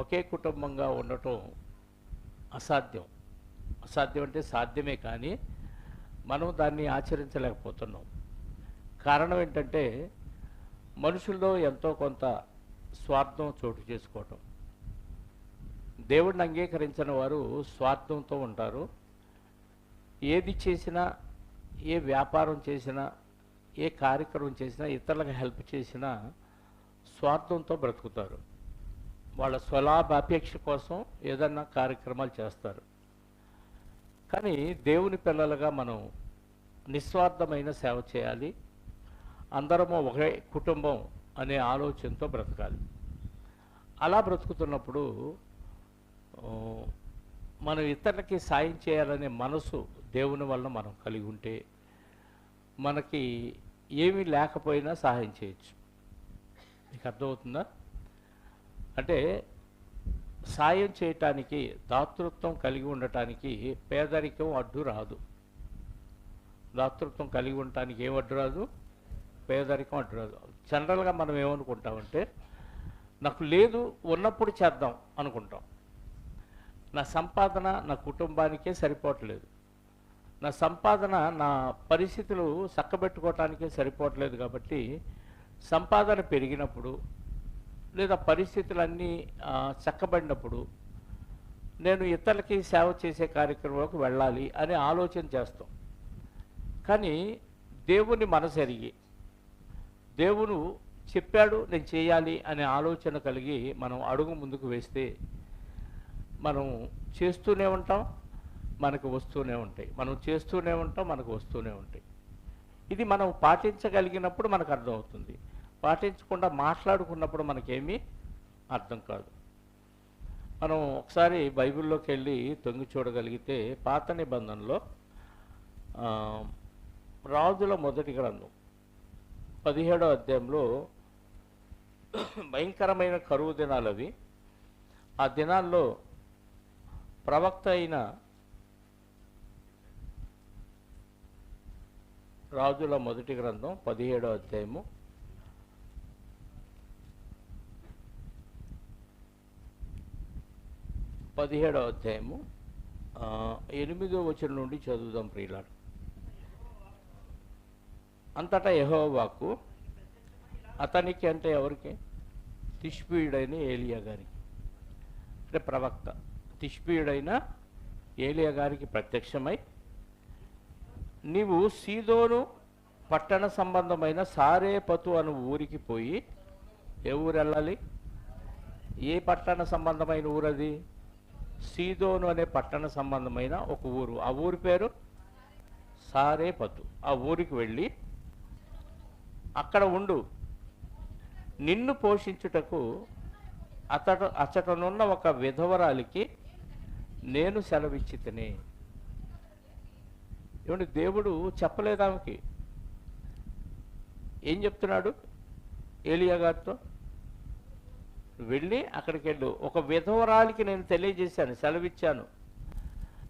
ఒకే కుటుంబంగా ఉండటం అసాధ్యం. అసాధ్యం అంటే సాధ్యమే, కానీ మనం దాన్ని ఆచరించలేకపోతున్నాం. కారణం ఏంటంటే మనుషుల్లో ఎంతో కొంత స్వార్థం చోటు చేసుకోవటం. దేవుడిని అంగీకరించిన వారు స్వార్థంతో ఉంటారు. ఏది చేసినా, ఏ వ్యాపారం చేసినా, ఏ కార్యక్రమం చేసినా, ఇతరులకు హెల్ప్ చేసినా స్వార్థంతో బ్రతుకుతారు. వాళ్ళ స్వలాభాపేక్ష కోసం ఏదన్నా కార్యక్రమాలు చేస్తారు. కానీ దేవుని పిల్లలుగా మనం నిస్వార్థమైన సేవ చేయాలి. అందరము ఒకే కుటుంబం అనే ఆలోచనతో బ్రతకాలి. అలా బ్రతుకుతున్నప్పుడు మనం ఇతరులకి సాయం చేయాలనే మనసు దేవుని వల్ల మనం కలిగి ఉంటే మనకి ఏమీ లేకపోయినా సహాయం చేయొచ్చు. మీకు అర్థమవుతుందా? అంటే సాయం చేయటానికి, దాతృత్వం కలిగి ఉండటానికి పేదరికం అడ్డు రాదు. దాతృత్వం కలిగి ఉండటానికి ఏం అడ్డు రాదు? పేదరికం అడ్డు రాదు. జనరల్గా మనం ఏమనుకుంటామంటే, నాకు లేదు, ఉన్నప్పుడు చేద్దాం అనుకుంటాం. నా సంపాదన నా కుటుంబానికే సరిపోవట్లేదు, నా సంపాదన నా పరిస్థితులు చక్కబెట్టుకోవటానికే సరిపోవట్లేదు. కాబట్టి సంపాదన పెరిగినప్పుడు లేదా పరిస్థితులన్నీ చక్కబడినప్పుడు నేను ఇతరులకి సేవ చేసే కార్యక్రమంలోకి వెళ్ళాలి అనే ఆలోచన చేస్తాం. కానీ దేవుని మనసు ఎరిగి, దేవుడు చెప్పాడు నేను చేయాలి అనే ఆలోచన కలిగి మనం అడుగు ముందుకు వేస్తే మనం చేస్తూనే ఉంటాం, మనకు వస్తూనే ఉంటాయి. మనం చేస్తూనే ఉంటాం, మనకు వస్తూనే ఉంటాయి. ఇది మనం పాటించగలిగినప్పుడు మనకు అర్థమవుతుంది. పాటించకుండా మాట్లాడుకున్నప్పుడు మనకేమీ అర్థం కాదు. మనం ఒకసారి బైబిల్లోకి వెళ్ళి తొంగి చూడగలిగితే పాత నిబంధనలో రాజుల మొదటి గ్రంథం 17వ అధ్యాయంలో భయంకరమైన కరువు దినాలు అవి. ఆ దినాల్లో ప్రవక్త అయిన రాజుల మొదటి గ్రంథం 17వ అధ్యాయము 8వ వచనం నుండి చదువుదాం ప్రియులారా. అంతటా యెహోవా వాక్కు అతనికి, అంటే ఎవరికి? తిష్బీయుడైన ఏలియా గారికి, అంటే ప్రవక్త తిష్బీయుడైన ఏలియా గారికి ప్రత్యక్షమై, నీవు సీదోను పట్టణ సంబంధమైన సారేపతు అను ఊరికి పోయి, ఏ ఊరు వెళ్ళాలి? ఏ పట్టణ సంబంధమైన ఊరది? సీదోను అనే పట్టణ సంబంధమైన ఒక ఊరు. ఆ ఊరి పేరు సారేపతు. ఆ ఊరికి వెళ్ళి అక్కడ ఉండు. నిన్ను పోషించుటకు అచ్చటనున్న ఒక విధవరాలికి నేను సెలవిచ్చి తినే. ఏమంటే దేవుడు చెప్పలేదు ఆమెకి? ఏం చెప్తున్నాడు ఏలియా గారితో? వెళ్ళి అక్కడికి వెళ్ళు, ఒక విధవరాలికి నేను తెలియజేశాను, సెలవిచ్చాను,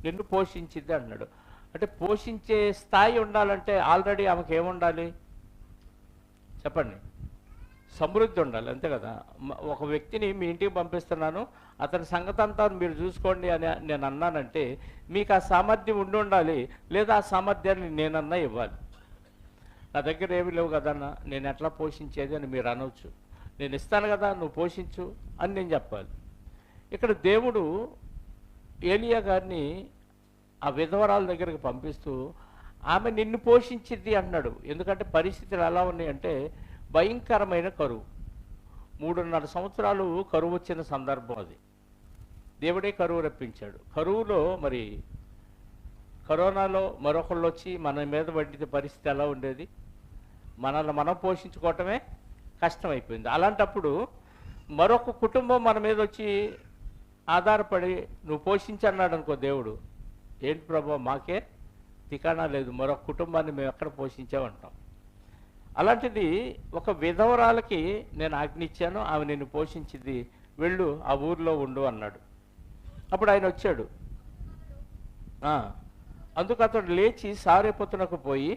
నిన్ను పోషించింది అన్నాడు. అంటే పోషించే స్థాయి ఉండాలంటే ఆల్రెడీ ఆమెకి ఏముండాలి చెప్పండి? సమృద్ధి ఉండాలి, అంతే కదా. ఒక వ్యక్తిని మీ ఇంటికి పంపిస్తున్నాను, అతని సంగతి అంతా మీరు చూసుకోండి అని నేను అన్నానంటే మీకు ఆ సామర్థ్యం ఉండాలి, లేదా ఆ సామర్థ్యాన్ని నేనన్నా ఇవ్వాలి. నా దగ్గర ఏమి లేవు కదన్నా, నేను ఎట్లా పోషించేది అని మీరు అనవచ్చు. నేను ఇస్తాను కదా, నువ్వు పోషించు అని నేను చెప్పాలి. ఇక్కడ దేవుడు ఏలియా గారిని ఆ విధవరాల దగ్గరికి పంపిస్తూ ఆమె నిన్ను పోషించింది అన్నాడు. ఎందుకంటే పరిస్థితులు ఎలా ఉన్నాయంటే భయంకరమైన కరువు. 3.5 సంవత్సరాలు కరువు వచ్చిన సందర్భం అది. దేవుడే కరువు రప్పించాడు. కరువులో మరి కరోనాలో మరొకళ్ళు వచ్చి మన మీద పడితే పరిస్థితి ఎలా ఉండేది? మనల్ని మనం పోషించుకోవటమే కష్టమైపోయింది. అలాంటప్పుడు మరొక కుటుంబం మన మీద వచ్చి ఆధారపడి నువ్వు పోషించన్నాడు అనుకో దేవుడు, ఏంటి ప్రభు మాకే ఠికానా లేదు, మరొక కుటుంబాన్ని మేము ఎక్కడ పోషించామంటాం. అలాంటిది ఒక విధవరాలకి నేను ఆజ్ఞ ఇచ్చాను, ఆమె నిన్ను పోషించింది, వెళ్ళు ఆ ఊర్లో ఉండు అన్నాడు. అప్పుడు ఆయన వచ్చాడు. అందుకు అతడు లేచి సారేపతునకు పోయి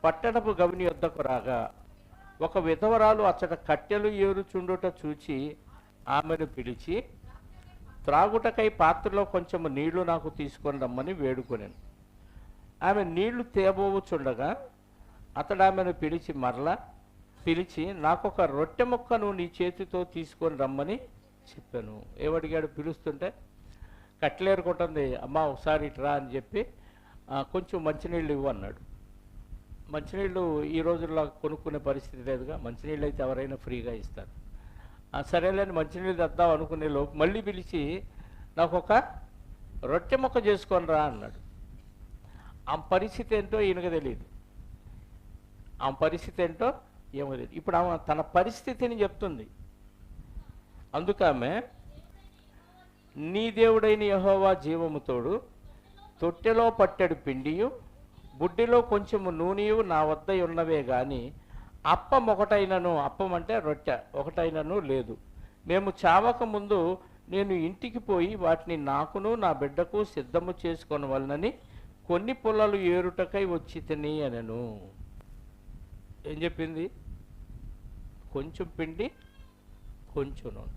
పట్టణపు గవిని యొద్దకు రాగా ఒక విధవరాలు అచ్చట కట్టెలు ఏరుచుండుట చూచి ఆమెను పిలిచి త్రాగుటకై పాత్రలో కొంచెం నీళ్లు నాకు తీసుకొని రమ్మని వేడుకొనెను. ఆమె నీళ్లు తేబోచుండగా అతడు ఆమెను పిలిచి నాకొక రొట్టె ముక్కను నీ చేతితో తీసుకొని రమ్మని చెప్పాను. ఏమడిగాడు? పిలుస్తుంటే కట్లేరుకుంటుంది. అమ్మ ఒకసారి ఇట్రా అని చెప్పి కొంచెం మంచినీళ్ళు ఇవ్వు అన్నాడు. మంచినీళ్ళు ఈ రోజుల్లో కొనుక్కునే పరిస్థితి లేదుగా. మంచినీళ్ళు అయితే ఎవరైనా ఫ్రీగా ఇస్తారు. సరేలేని మంచినీళ్ళు తెద్దాం అనుకునే లోపు మళ్ళీ పిలిచి నాకు ఒక రొట్టె ముక్క చేసుకొని రా అన్నాడు. ఆ పరిస్థితి ఏంటో ఈయనకు తెలియదు. ఆ పరిస్థితి ఏంటో ఏమో తెలియదు. ఇప్పుడు ఆమె తన పరిస్థితిని చెప్తుంది. అందుకామె, నీ దేవుడైన యెహోవా జీవము తోడు, తొట్టెలో పట్టెడు పిండియు బుడ్డిలో కొంచెము నూనెయు నా వద్ద ఉన్నవే గాని అప్పం ఒకటైనను, అప్పం అంటే రొట్టె ఒకటైనను లేదు. మేము చావక ముందు నేను ఇంటికి పోయి వాటిని నాకును నా బిడ్డకు సిద్ధము చేసుకొనవలనని కొన్ని పుల్లలు ఏరుటకై వచ్చి తిని అనెను. ఏం చెప్పింది? కొంచెం పిండి, కొంచెం నూనె.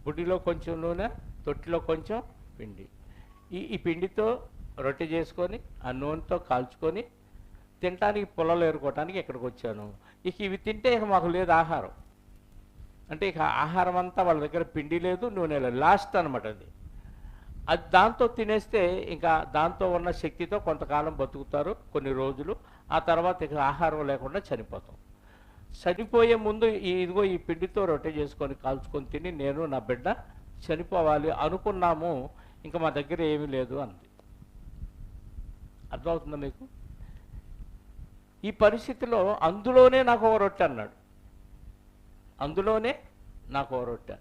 బుడ్డిలో కొంచెం నూనె, తొట్టిలో కొంచెం పిండి. ఈ పిండితో రొట్టె చేసుకొని ఆ నూనెతో కాల్చుకొని తినటానికి పుల్లలు ఏరుకోవటానికి ఇక్కడికి వచ్చాను. ఇక ఇవి తింటే ఇక మాకు లేదు ఆహారం. అంటే ఇక ఆహారం అంతా వాళ్ళ దగ్గర పిండి లేదు, నూనె లేదు, లాస్ట్ అనమాట అది. దాంతో తినేస్తే ఇంకా దాంతో ఉన్న శక్తితో కొంతకాలం బతుకుతారు, కొన్ని రోజులు. ఆ తర్వాత ఇక ఆహారం లేకుండా చనిపోతాం. చనిపోయే ముందు ఇదిగో ఈ పిండితో రొట్టె చేసుకొని కాల్చుకొని తిని నేను నా బిడ్డ చనిపోవాలి అనుకున్నాము, ఇంకా మా దగ్గర ఏమీ లేదు అంది. అర్థమవుతుందా మీకు? ఈ పరిస్థితిలో అందులోనే నాకు ఓ రొట్టె అన్నాడు. అందులోనే నాకు ఓ రొట్టె.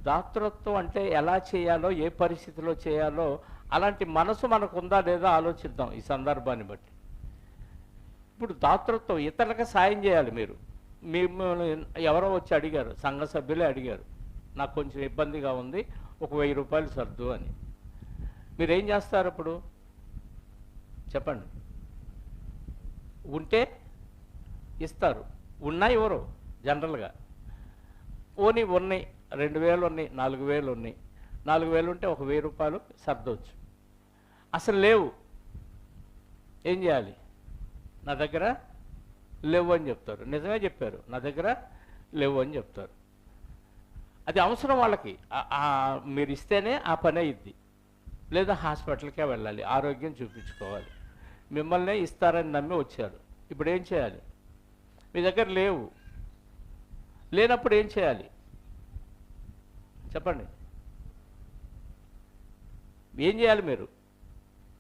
దాతృత్వం అంటే ఎలా చేయాలో, ఏ పరిస్థితిలో చేయాలో అలాంటి మనసు మనకు ఉందా లేదా ఆలోచిద్దాం ఈ సందర్భాన్ని బట్టి. ఇప్పుడు దాతృత్వం, ఇతరులకు సాయం చేయాలి. మీరు ఎవరో వచ్చి అడిగారు, సంఘ సభ్యులే అడిగారు, నాకు కొంచెం ఇబ్బందిగా ఉంది, ఒక 1000 రూపాయలు సర్దు అని. మీరేం చేస్తారు అప్పుడు? చెప్పండి. ఉంటే ఇస్తారు, ఉన్నా ఇవ్వరు జనరల్గా. ఉన్నాయి 2000 ఉన్నాయి, 4000 ఉన్నాయి. 4000 ఉంటే ఒక 1000 రూపాయలు సర్దవచ్చు. అసలు లేవు, ఏం చేయాలి? నా దగ్గర లేవు అని చెప్తారు. నిజమే చెప్పారు, నా దగ్గర లేవు అని చెప్తారు. అది అవసరం వాళ్ళకి. మీరు ఇస్తేనే ఆ పని అయ్యిద్ది. లేదా హాస్పిటల్కే వెళ్ళాలి, ఆరోగ్యం చూపించుకోవాలి. మిమ్మల్నే ఇస్తారని నమ్మి వచ్చారు. ఇప్పుడు ఏం చేయాలి? మీ దగ్గర లేవు. లేనప్పుడు ఏం చేయాలి చెప్పండి? ఏం చేయాలి మీరు?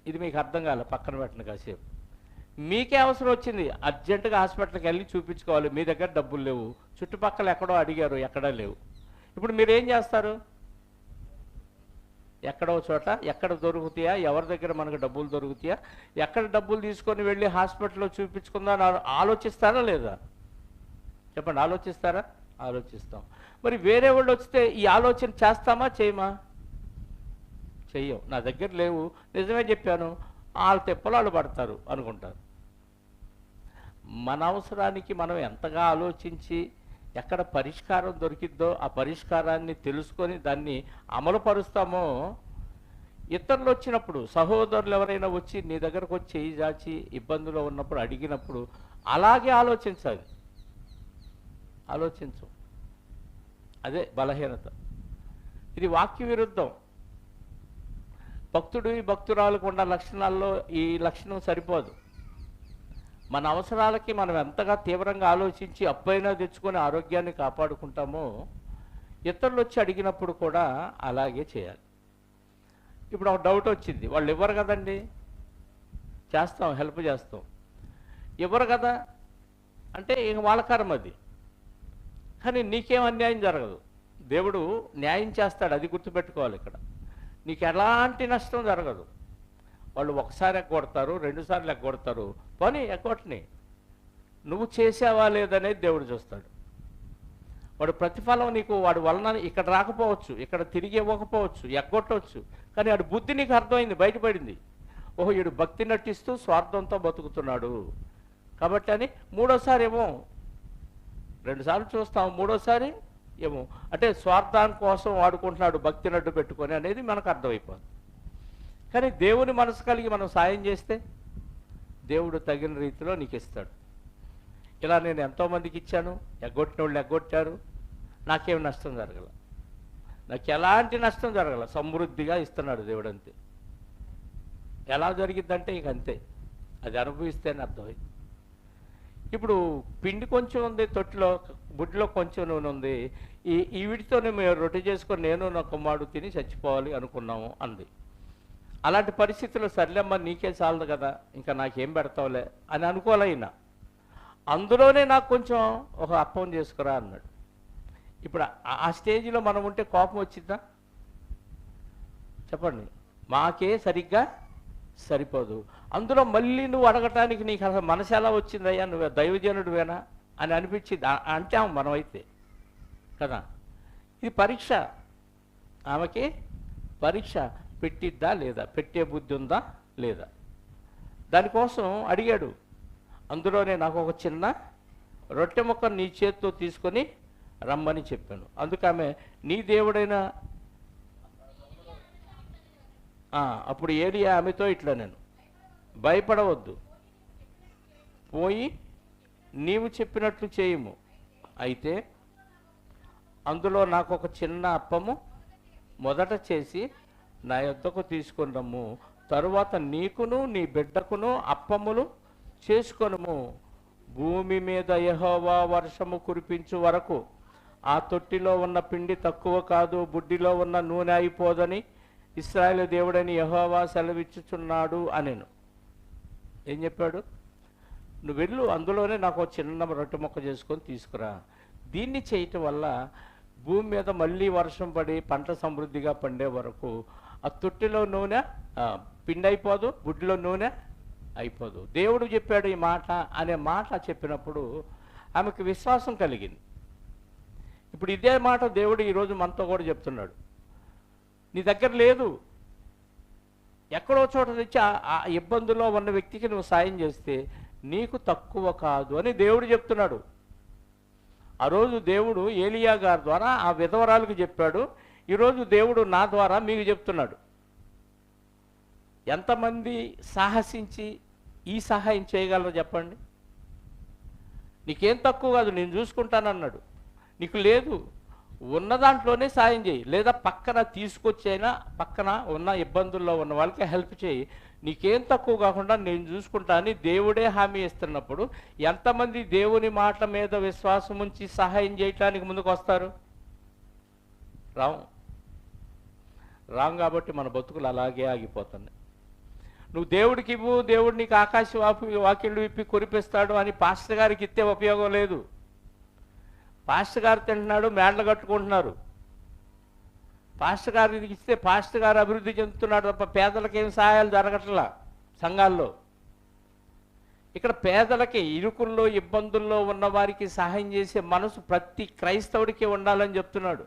ఇది మీకు అర్థం కాలే, పక్కన పెట్టండి కాసేపు. మీకే అవసరం వచ్చింది, అర్జెంటుగా హాస్పిటల్కి వెళ్ళి చూపించుకోవాలి, మీ దగ్గర డబ్బులు లేవు, చుట్టుపక్కల ఎక్కడో అడిగారు, ఎక్కడా లేవు. ఇప్పుడు మీరు ఏం చేస్తారు? ఎక్కడో చోట ఎక్కడ దొరుకుతాయా, ఎవరి దగ్గర మనకు డబ్బులు దొరుకుతాయా, ఎక్కడ డబ్బులు తీసుకొని వెళ్ళి హాస్పిటల్లో చూపించుకుందాం ఆలోచిస్తారా లేదా? చెప్పండి, ఆలోచిస్తారా? ఆలోచిస్తాం. మరి వేరే వాళ్ళు వస్తే ఈ ఆలోచన చేస్తామా చేయమా? చెయ్యం. నా దగ్గర లేవు, నిజమే చెప్పాను, వాళ్ళ తెప్పలు వాళ్ళు పడతారు అనుకుంటారు. మన అవసరానికి మనం ఎంతగా ఆలోచించి ఎక్కడ పరిష్కారం దొరికిద్దో ఆ పరిష్కారాన్ని తెలుసుకొని దాన్ని అమలుపరుస్తామో, ఇతరులు వచ్చినప్పుడు, సహోదరులు ఎవరైనా వచ్చి నీ దగ్గరకు వచ్చి చేయి చాచి ఇబ్బందులో ఉన్నప్పుడు అడిగినప్పుడు అలాగే ఆలోచించాలి. ఆలోచించు. అదే బలహీనత. ఇది వాక్య విరుద్ధం. భక్తుడు భక్తురాలకు ఉన్న లక్షణాల్లో ఈ లక్షణం సరిపోదు. మన అవసరాలకి మనం ఎంతగా తీవ్రంగా ఆలోచించి అప్పైనా తెచ్చుకొని ఆరోగ్యాన్ని కాపాడుకుంటామో, ఇతరులు వచ్చి అడిగినప్పుడు కూడా అలాగే చేయాలి. ఇప్పుడు ఒక డౌట్ వచ్చింది, వాళ్ళు ఇవ్వరు కదండి, చేస్తాం, హెల్ప్ చేస్తాం. ఇవ్వరు కదా అంటే ఇంక వాళ్ళ కర్మ అది. కానీ నీకేం అన్యాయం జరగదు, దేవుడు న్యాయం చేస్తాడు, అది గుర్తుపెట్టుకోవాలి. ఇక్కడ నీకు ఎలాంటి నష్టం జరగదు. వాళ్ళు ఒకసారి ఎగ్గొడతారు, 2 సార్లు ఎగ్గొడతారు, పని ఎగ్గొట్టని, నువ్వు చేసావా లేదనేది దేవుడు చూస్తాడు. వాడు ప్రతిఫలం నీకు వాడి వలన ఇక్కడ రాకపోవచ్చు, ఇక్కడ తిరిగి ఇవ్వకపోవచ్చు, ఎగ్గొట్టవచ్చు, కానీ వాడి బుద్ధి నీకు అర్థమైంది, బయటపడింది. ఓహో, వీడు భక్తి నటిస్తూ స్వార్థంతో బతుకుతున్నాడు కాబట్టి అని 3వ సారి ఏమో 2 సార్లు చూస్తాం, 3వ సారి ఏమో అంటే స్వార్థాని కోసం వాడుకుంటున్నాడు భక్తిని అడ్డు పెట్టుకొని అనేది మనకు అర్థమైపోతుంది. కానీ దేవుని మనసు కలిగి మనం సాయం చేస్తే దేవుడు తగిన రీతిలో నీకు ఇస్తాడు. ఇలా నేను ఎంతోమందికి ఇచ్చాను, ఎగ్గొట్టిన వాళ్ళు ఎగ్గొట్టారు, నాకేం నష్టం జరగల, నాకు ఎలాంటి నష్టం జరగల, సమృద్ధిగా ఇస్తున్నాడు దేవుడు. అంతే. ఎలా జరిగిద్దంటే ఇంక అంతే, అది అనుభవిస్తేనే అర్థమైంది. ఇప్పుడు పిండి కొంచెం ఉంది తొట్టిలో, బుడ్డిలో కొంచెం నూనె ఉంది, ఈ వీటితోనే మేము రొట్టె చేసుకొని నేను నా కుమారుడు తిని చచ్చిపోవాలి అనుకున్నాము అంది. అలాంటి పరిస్థితుల్లో సర్లేమ్మ నీకే చాలదు కదా, ఇంకా నాకేం పెడతావులే అని అనుకోలేనా, అందులోనే నాకు కొంచెం ఒక అప్పం చేసుకురా అన్నాడు. ఇప్పుడు ఆ స్టేజ్లో మనం ఉంటే కోపం వచ్చిందా చెప్పండి? మాకే సరిగ్గా సరిపోదు, అందులో మళ్ళీ నువ్వు అడగటానికి నీకు అసలు మనసు ఎలా వచ్చిందయ్యా, నువ్వు దైవజనుడివేనా అని అనిపించింది అంటాం మనమైతే కదా. ఇది పరీక్ష, ఆమెకి పరీక్ష పెట్టిద్దా లేదా, పెట్టే బుద్ధి ఉందా లేదా, దానికోసం అడిగాడు. అందులోనే నాకు ఒక చిన్న రొట్టె ముక్క నీ చేత్తో తీసుకొని రమ్మని చెప్పాను. అందుకు ఆమె నీ దేవుడైన అప్పుడు ఏలియా ఆమెతో ఇట్లా, నేను భయపడవద్దు, పోయి నీవు చెప్పినట్లు చేయము, అయితే అందులో నాకు ఒక చిన్న అప్పము మొదట చేసి నా యొద్దకు తీసుకొని రమ్ము, తరువాత నీకును నీ బిడ్డకును అప్పములు చేసుకొనుము. భూమి మీద యెహోవా వర్షము కురిపించు వరకు ఆ తొట్టిలో ఉన్న పిండి తక్కువ కాదు, బుడ్డిలో ఉన్న నూనె అయిపోదని ఇశ్రాయేలు దేవుడని యెహోవా సెలవిచ్చుచున్నాడు అనెను. ఏం చెప్పాడు? నువ్వు వెళ్ళు, అందులోనే నాకు చిన్న రొట్టె ముక్క చేసుకొని తీసుకురా. దీన్ని చేయటం వల్ల భూమి మీద మళ్ళీ వర్షం పడి పంట సమృద్ధిగా పండే వరకు ఆ తొట్టిలో నూనె పిండి అయిపోదు, బుడ్డిలో నూనె అయిపోదు. దేవుడు చెప్పాడు ఈ మాట అనే మాట చెప్పినప్పుడు ఆమెకు విశ్వాసం కలిగింది. ఇప్పుడు ఇదే మాట దేవుడు ఈరోజు మనతో కూడా చెప్తున్నాడు. నీ దగ్గర లేదు, ఎక్కడో చోట తెచ్చి ఆ ఇబ్బందుల్లో ఉన్న వ్యక్తికి నువ్వు సాయం చేస్తే నీకు తక్కువ కాదు అని దేవుడు చెప్తున్నాడు. ఆ రోజు దేవుడు ఏలియా గారి ద్వారా ఆ విధవరాలకు చెప్పాడు, ఈరోజు దేవుడు నా ద్వారా మీకు చెప్తున్నాడు. ఎంతమంది సాహసించి ఈ సహాయం చేయగలరో చెప్పండి? నీకేం తక్కువ కాదు, నేను చూసుకుంటానన్నాడు. నీకు లేదు, ఉన్న దాంట్లోనే సాయం చేయి, లేదా పక్కన తీసుకొచ్చైనా పక్కన ఉన్న ఇబ్బందుల్లో ఉన్న వాళ్ళకి హెల్ప్ చేయి, నీకేం తక్కువ కాకుండా నేను చూసుకుంటా అని దేవుడే హామీ ఇస్తున్నప్పుడు ఎంతమంది దేవుని మాట మీద విశ్వాసం ఉంచి సహాయం చేయటానికి ముందుకు వస్తారు? రాం కాబట్టి మన బతుకులు అలాగే ఆగిపోతున్నాయి. నువ్వు దేవుడికి ఇవ్వు, దేవుడు నీకు ఆకాశ వాకిళ్ళు విప్పి కురిపిస్తాడు అని పాస్టర్ గారికి ఇస్తే ఉపయోగం లేదు. పాస్టర్ గారు తింటున్నాడు, మేడలు కట్టుకుంటున్నారు. పాస్టర్ గారికి ఇస్తే పాస్టర్ గారు అభివృద్ధి చెందుతున్నాడు తప్ప పేదలకేం సహాయాలు జరగట్లా సంఘాల్లో. ఇక్కడ పేదలకి, ఇరుకుల్లో ఇబ్బందుల్లో ఉన్న వారికి సహాయం చేసే మనసు ప్రతి క్రైస్తవుడికి ఉండాలని చెప్తున్నాడు.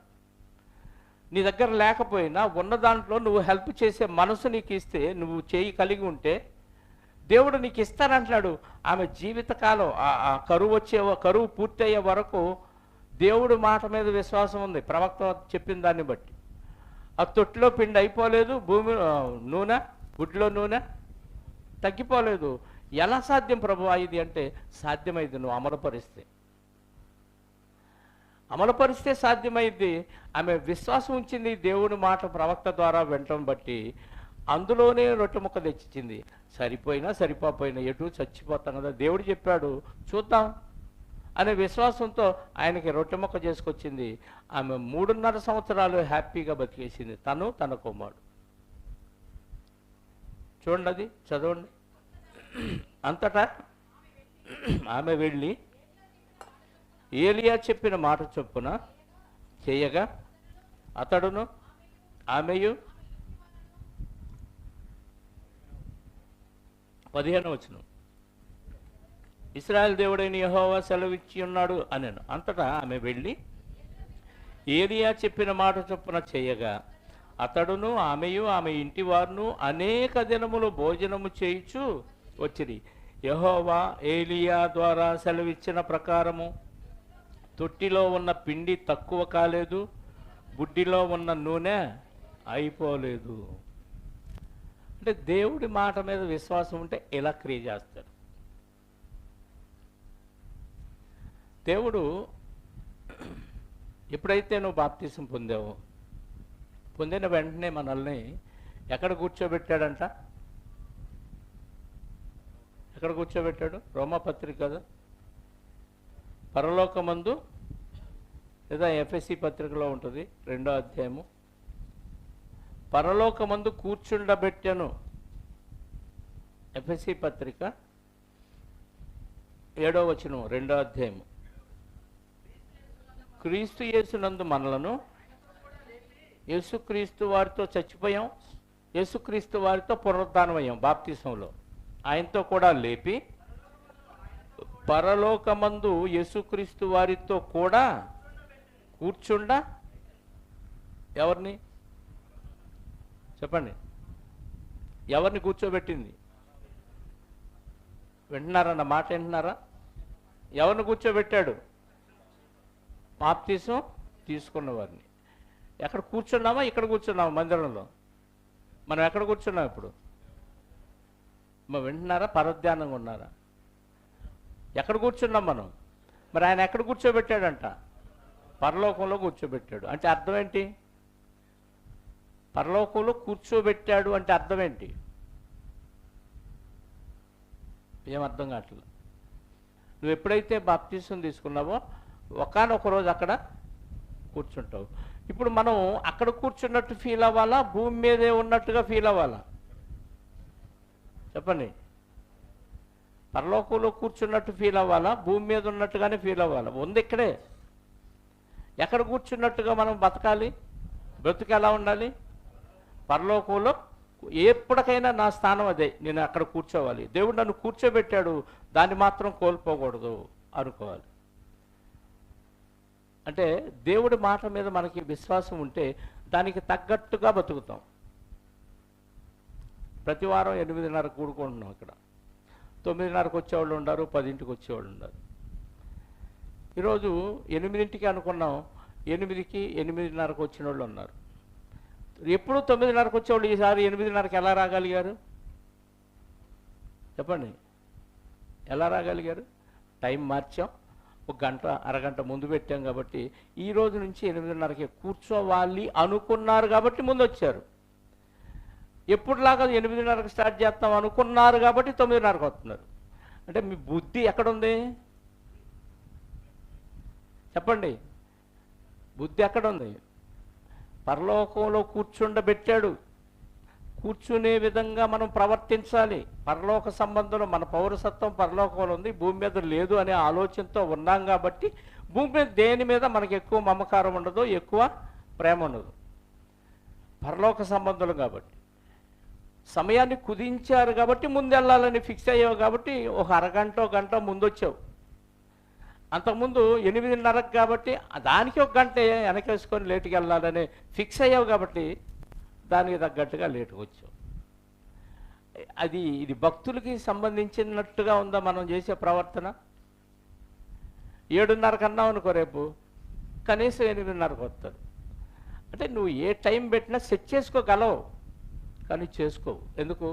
నీ దగ్గర లేకపోయినా ఉన్న దాంట్లో నువ్వు హెల్ప్ చేసే మనసు నీకు ఇస్తే, నువ్వు చేయి కలిగి ఉంటే దేవుడు నీకు ఇస్తానంటున్నాడు. ఆమె జీవితకాలం ఆ కరువు పూర్తయ్యే వరకు దేవుడు మాట మీద విశ్వాసం ఉంది. ప్రవక్త చెప్పిన దాన్ని బట్టి ఆ తొట్టిలో పిండి అయిపోలేదు, భూమి నూనె గుడ్లో నూనె తగ్గిపోలేదు. ఎలా సాధ్యం ప్రభువా ఇది అంటే, సాధ్యమైంది నువ్వు అమలుపరిస్తే సాధ్యమైంది. ఆమె విశ్వాసం ఉంచింది, దేవుని మాట ప్రవక్త ద్వారా వినటం బట్టి అందులోనే రొట్టె ముక్క తెచ్చింది. సరిపోయినా సరిపోయినా ఎటు చచ్చిపోతాం కదా, దేవుడు చెప్పాడు చూద్దాం అనే విశ్వాసంతో ఆయనకి రొట్టె ముక్క చేసుకొచ్చింది. ఆమె 3.5 సంవత్సరాలు హ్యాపీగా బతికేసింది, తను తన కుమారుడు. చూడండి, అది చదవండి. అంతటా ఆమె వెళ్ళి ఏలియా చెప్పిన మాట చొప్పున చేయగా అతడును ఆమెయు 15వ వచనం, ఇశ్రాయేలు దేవుడైన యెహోవా సెలవిచ్చి ఉన్నాడు అనెను. అంతటా ఆమె వెళ్ళి ఏలియా చెప్పిన మాట చొప్పున చేయగా అతడును ఆమెయు ఆమె ఇంటి వారును అనేక దినములు భోజనము చేయుచు వచ్చిరి. యెహోవా ఏలియా ద్వారా సెలవిచ్చిన ప్రకారము తొట్టిలో ఉన్న పిండి తక్కువ కాలేదు, బుడ్డిలో ఉన్న నూనె అయిపోలేదు. అంటే దేవుడి మాట మీద విశ్వాసం ఉంటే ఇలా క్రియ చేస్తాడు. దేవుడు ఎప్పుడైతే నువ్వు బాప్తిసం పొందావో, పొందిన వెంటనే మనల్ని ఎక్కడ కూర్చోబెట్టాడంట? ఎక్కడ కూర్చోబెట్టాడు? రోమాపత్రిక కదా, పరలోకమందు, లేదా ఎఫ్ఎస్సి పత్రికలో ఉంటుంది 2వ అధ్యాయము. పరలోకమందు కూర్చుండబెట్టెను. ఎఫ్ఎస్సి పత్రిక 7వ వచనం 2వ అధ్యాయము. క్రీస్తు యేసునందు మనలను, యేసుక్రీస్తు వారితో చచ్చిపోయాం, యేసుక్రీస్తు వారితో పునరుద్ధానమయ్యాం బాప్తిసంలో. ఆయనతో కూడా లేపి పరలోకమందు యేసుక్రీస్తు వారితో కూడా కూర్చుండ, ఎవరిని చెప్పండి, ఎవరిని కూర్చోబెట్టింది? వింటున్నారన్న మాట? వింటున్నారా? ఎవరిని కూర్చోబెట్టాడు? బాప్తిసం తీసుకున్న వారిని. ఎక్కడ కూర్చున్నామా? ఇక్కడ కూర్చున్నామా? మందిరంలో. మనం ఎక్కడ కూర్చున్నాం ఇప్పుడు? వింటున్నారా? పరధ్యానంగా ఉన్నారా? ఎక్కడ కూర్చున్నాం మనం? మరి ఆయన ఎక్కడ కూర్చోబెట్టాడంట? పరలోకంలో కూర్చోబెట్టాడు. అంటే అర్థం ఏంటి? పరలోకంలో కూర్చోబెట్టాడు అంటే అర్థం ఏంటి? ఏం అర్థం కావట్లేదు. నువ్వు ఎప్పుడైతే బాప్తిసం తీసుకున్నావో ఒకానొక రోజు అక్కడ కూర్చుంటావు. ఇప్పుడు మనం అక్కడ కూర్చున్నట్టు ఫీల్ అవ్వాలా, భూమి మీదే ఉన్నట్టుగా ఫీల్ అవ్వాలా? చెప్పండి. పరలోకంలో కూర్చున్నట్టు ఫీల్ అవ్వాలా, భూమి మీద ఉన్నట్టుగానే ఫీల్ అవ్వాలా? ఉంది ఇక్కడే. ఎక్కడ కూర్చున్నట్టుగా మనం బతకాలి? బ్రతుకు ఎలా ఉండాలి? పరలోకంలో ఎప్పటికైనా నా స్థానం అదే, నేను అక్కడ కూర్చోవాలి. దేవుడు నన్ను కూర్చోబెట్టాడు, దాన్ని మాత్రం కోల్పోకూడదు అనుకోవాలి. అంటే దేవుడి మాట మీద మనకి విశ్వాసం ఉంటే దానికి తగ్గట్టుగా బతుకుతాం. ప్రతి వారం 8:30 కూడుకుంటున్నాం. ఇక్కడ 9:30కి వచ్చేవాళ్ళు ఉన్నారు, 10ంటికి వచ్చేవాళ్ళు ఉన్నారు. ఈరోజు 8ంటికి అనుకున్నాం, 8కి 8:30కి వచ్చిన వాళ్ళు ఉన్నారు. ఎప్పుడు 9:30కి వచ్చేవాళ్ళు ఈసారి 8:30కి ఎలా రాగలిగారు? చెప్పండి. ఎలా రాగలిగారు? టైం మార్చాం, ఒక గంట అరగంట ముందు పెట్టాం కాబట్టి ఈ రోజు నుంచి 8:30కి కూర్చోవాలి అనుకున్నారు కాబట్టి ముందు వచ్చారు. ఎప్పుడులాగా 8:30కి స్టార్ట్ చేస్తాం అనుకున్నారు కాబట్టి 9:30కి వస్తున్నారు. అంటే మీ బుద్ధి ఎక్కడుంది? చెప్పండి. బుద్ధి ఎక్కడుంది? పరలోకంలో కూర్చుండబెట్టాడు. కూర్చునే విధంగా మనం ప్రవర్తించాలి. పరలోక సంబంధంలో మన పౌరసత్వం పరలోకంలో ఉంది, భూమి మీద లేదు అనే ఆలోచనతో ఉన్నాం కాబట్టి భూమి మీద దేని మీద మనకు ఎక్కువ మమకారం ఉండదు, ఎక్కువ ప్రేమ ఉండదు. పరలోక సంబంధులు కాబట్టి సమయాన్ని కుదించారు కాబట్టి ముందు వెళ్ళాలని ఫిక్స్ అయ్యావు కాబట్టి ఒక అరగంట గంట ముందు వచ్చావు. అంతకుముందు 8:30కి కాబట్టి దానికి ఒక గంట వెనకేసుకొని లేటుకి వెళ్ళాలని ఫిక్స్ అయ్యావు కాబట్టి దానికి తగ్గట్టుగా లేటుగా వచ్చావు. ఇది భక్తులకి సంబంధించినట్టుగా ఉందా మనం చేసే ప్రవర్తన? 7:30కి అన్నావు అనుకో, రేపు కనీసం 8:30కి వస్తారు. అంటే నువ్వు ఏ టైం పెట్టినా సెట్ చేసుకోగలవు, కానీ చేసుకోవు. ఎందుకు?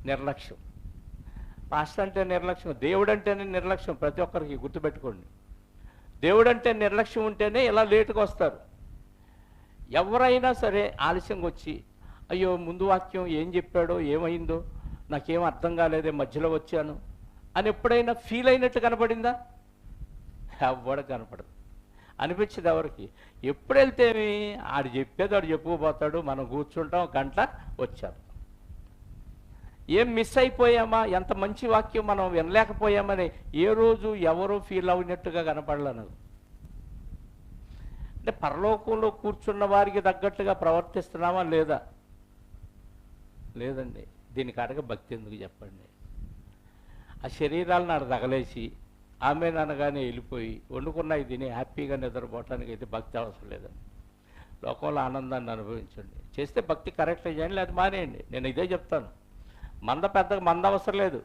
నిర్లక్ష్యం. పాస్టర్ అంటే నిర్లక్ష్యం, దేవుడు అంటేనే నిర్లక్ష్యం. ప్రతి ఒక్కరికి గుర్తుపెట్టుకోండి. దేవుడు అంటే నిర్లక్ష్యం ఉంటేనే ఇలా లేటుగా వస్తారు. ఎవరైనా సరే ఆలస్యంగా వచ్చి అయ్యో ముందు వాక్యం ఏం చెప్పాడో ఏమైందో నాకేం అర్థం కాలేదే మధ్యలో వచ్చాను అని ఎప్పుడైనా ఫీల్ అయినట్టు కనపడిందా? ఎవ్వడ కనపడదు. అనిపించదు ఎవరికి. ఎప్పుడు వెళ్తేమి ఆడు చెప్పేది ఆడు చెప్పుకోపోతాడు, మనం కూర్చుంటాం, గంట వచ్చాం. ఏం మిస్ అయిపోయామా, ఎంత మంచి వాక్యం మనం వినలేకపోయామని ఏ రోజు ఎవరో ఫీల్ అయినట్టుగా కనపడలేదు. అంటే పరలోకంలో కూర్చున్న వారికి తగ్గట్టుగా ప్రవర్తిస్తున్నామా లేదా? లేదండి. దీనికి అడగ భక్తి ఎందుకు చెప్పండి? ఆ శరీరాలను ఆడ తగలేసి ఆమె అనగానే వెళ్ళిపోయి వండుకున్నవి తిని హ్యాపీగా నిద్రపోవటానికి అయితే భక్తి అవసరం లేదండి. లోకంలో ఆనందాన్ని అనుభవించండి. చేస్తే భక్తి కరెక్ట్ చేయండి, లేదా మానేయండి. నేను ఇదే చెప్తాను. పెద్దగా మంద అవసరం లేదు.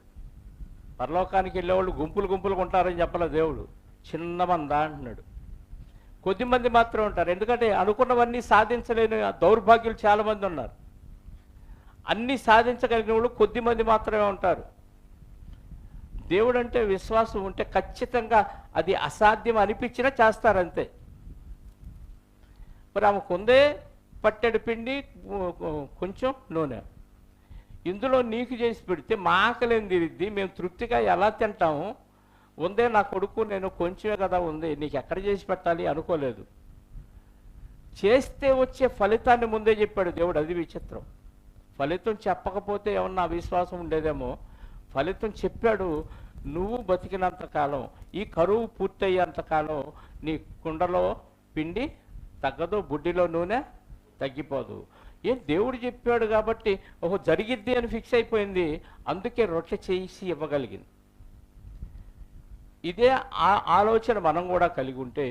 పరలోకానికి వెళ్ళేవాళ్ళు గుంపులు గుంపులుగా ఉంటారని చెప్పలే దేవుడు. చిన్న మంద అంటున్నాడు. కొద్దిమంది మాత్రం ఉంటారు. ఎందుకంటే అనుకున్నవన్నీ సాధించలేని దౌర్భాగ్యులు చాలామంది ఉన్నారు. అన్నీ సాధించగలిగిన వాళ్ళు కొద్దిమంది మాత్రమే ఉంటారు. దేవుడు అంటే విశ్వాసం ఉంటే ఖచ్చితంగా అది అసాధ్యం అనిపించినా చేస్తారంతే. మరి ఆమెకు ఉందే పట్టెడు పిండి, కొంచెం నూనె, ఇందులో నీకు చేసి పెడితే మా ఆకలేం తీరిద్ది, మేము తృప్తిగా ఎలా తింటాము? ఉందే నా కొడుకు, నేను కొంచెమే కదా ఉంది, నీకు ఎక్కడ చేసి పెట్టాలి అనుకోలేదు. చేస్తే వచ్చే ఫలితాన్ని ముందే చెప్పాడు దేవుడు. అది విచిత్రం. ఫలితం చెప్పకపోతే ఏమన్నా విశ్వాసం ఉండేదేమో. ఫలితం చెప్పాడు. నువ్వు బతికినంతకాలం, ఈ కరువు పూర్తయ్యేంతకాలం నీ కుండలో పిండి తగ్గదు, బుడ్డిలో నూనె తగ్గిపోదు. ఏం దేవుడు చెప్పాడు కాబట్టి ఓహో జరిగిద్ది అని ఫిక్స్ అయిపోయింది. అందుకే రొట్టె చేసి ఇవ్వగలిగింది. ఇదే ఆలోచన మనం కూడా కలిగి ఉంటే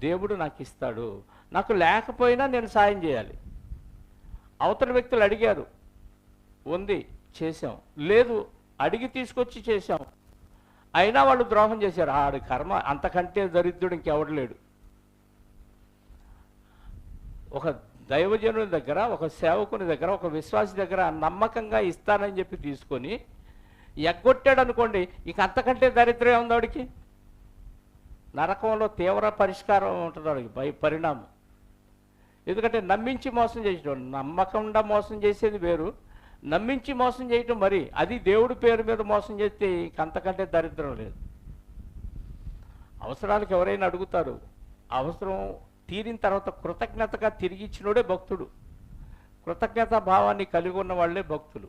దేవుడు నాకు ఇస్తాడు, నాకు లేకపోయినా నేను సాయం చేయాలి. అవతల వ్యక్తులు అడిగారు, ఉంది చేశాం, లేదు అడిగి తీసుకొచ్చి చేశాం, అయినా వాళ్ళు ద్రోహం చేశారు. ఆడి కర్మ, అంతకంటే దరిద్రుడు ఇంకెవడు లేడు. ఒక దైవజనుని దగ్గర, ఒక సేవకుని దగ్గర, ఒక విశ్వాసి దగ్గర నమ్మకంగా ఇస్తానని చెప్పి తీసుకొని ఎగ్గొట్టాడు అనుకోండి, ఇక అంతకంటే దరిద్రం ఉంది వాడికి. నరకంలో తీవ్ర పరిష్కారం ఉంటుంది వాడికి, పరిణామం. ఎందుకంటే నమ్మించి మోసం చేసేటం, నమ్మకుండా మోసం చేసేది వేరు, నమ్మించి మోసం చేయటం మరి, అది దేవుడి పేరు మీద మోసం చేస్తే ఇక అంతకంటే దరిద్రం లేదు. అవసరాలకు ఎవరైనా అడుగుతారు, అవసరం తీరిన తర్వాత కృతజ్ఞతగా తిరిగి ఇచ్చినోడే భక్తుడు. కృతజ్ఞతా భావాన్ని కలిగి ఉన్న వాళ్ళే భక్తులు.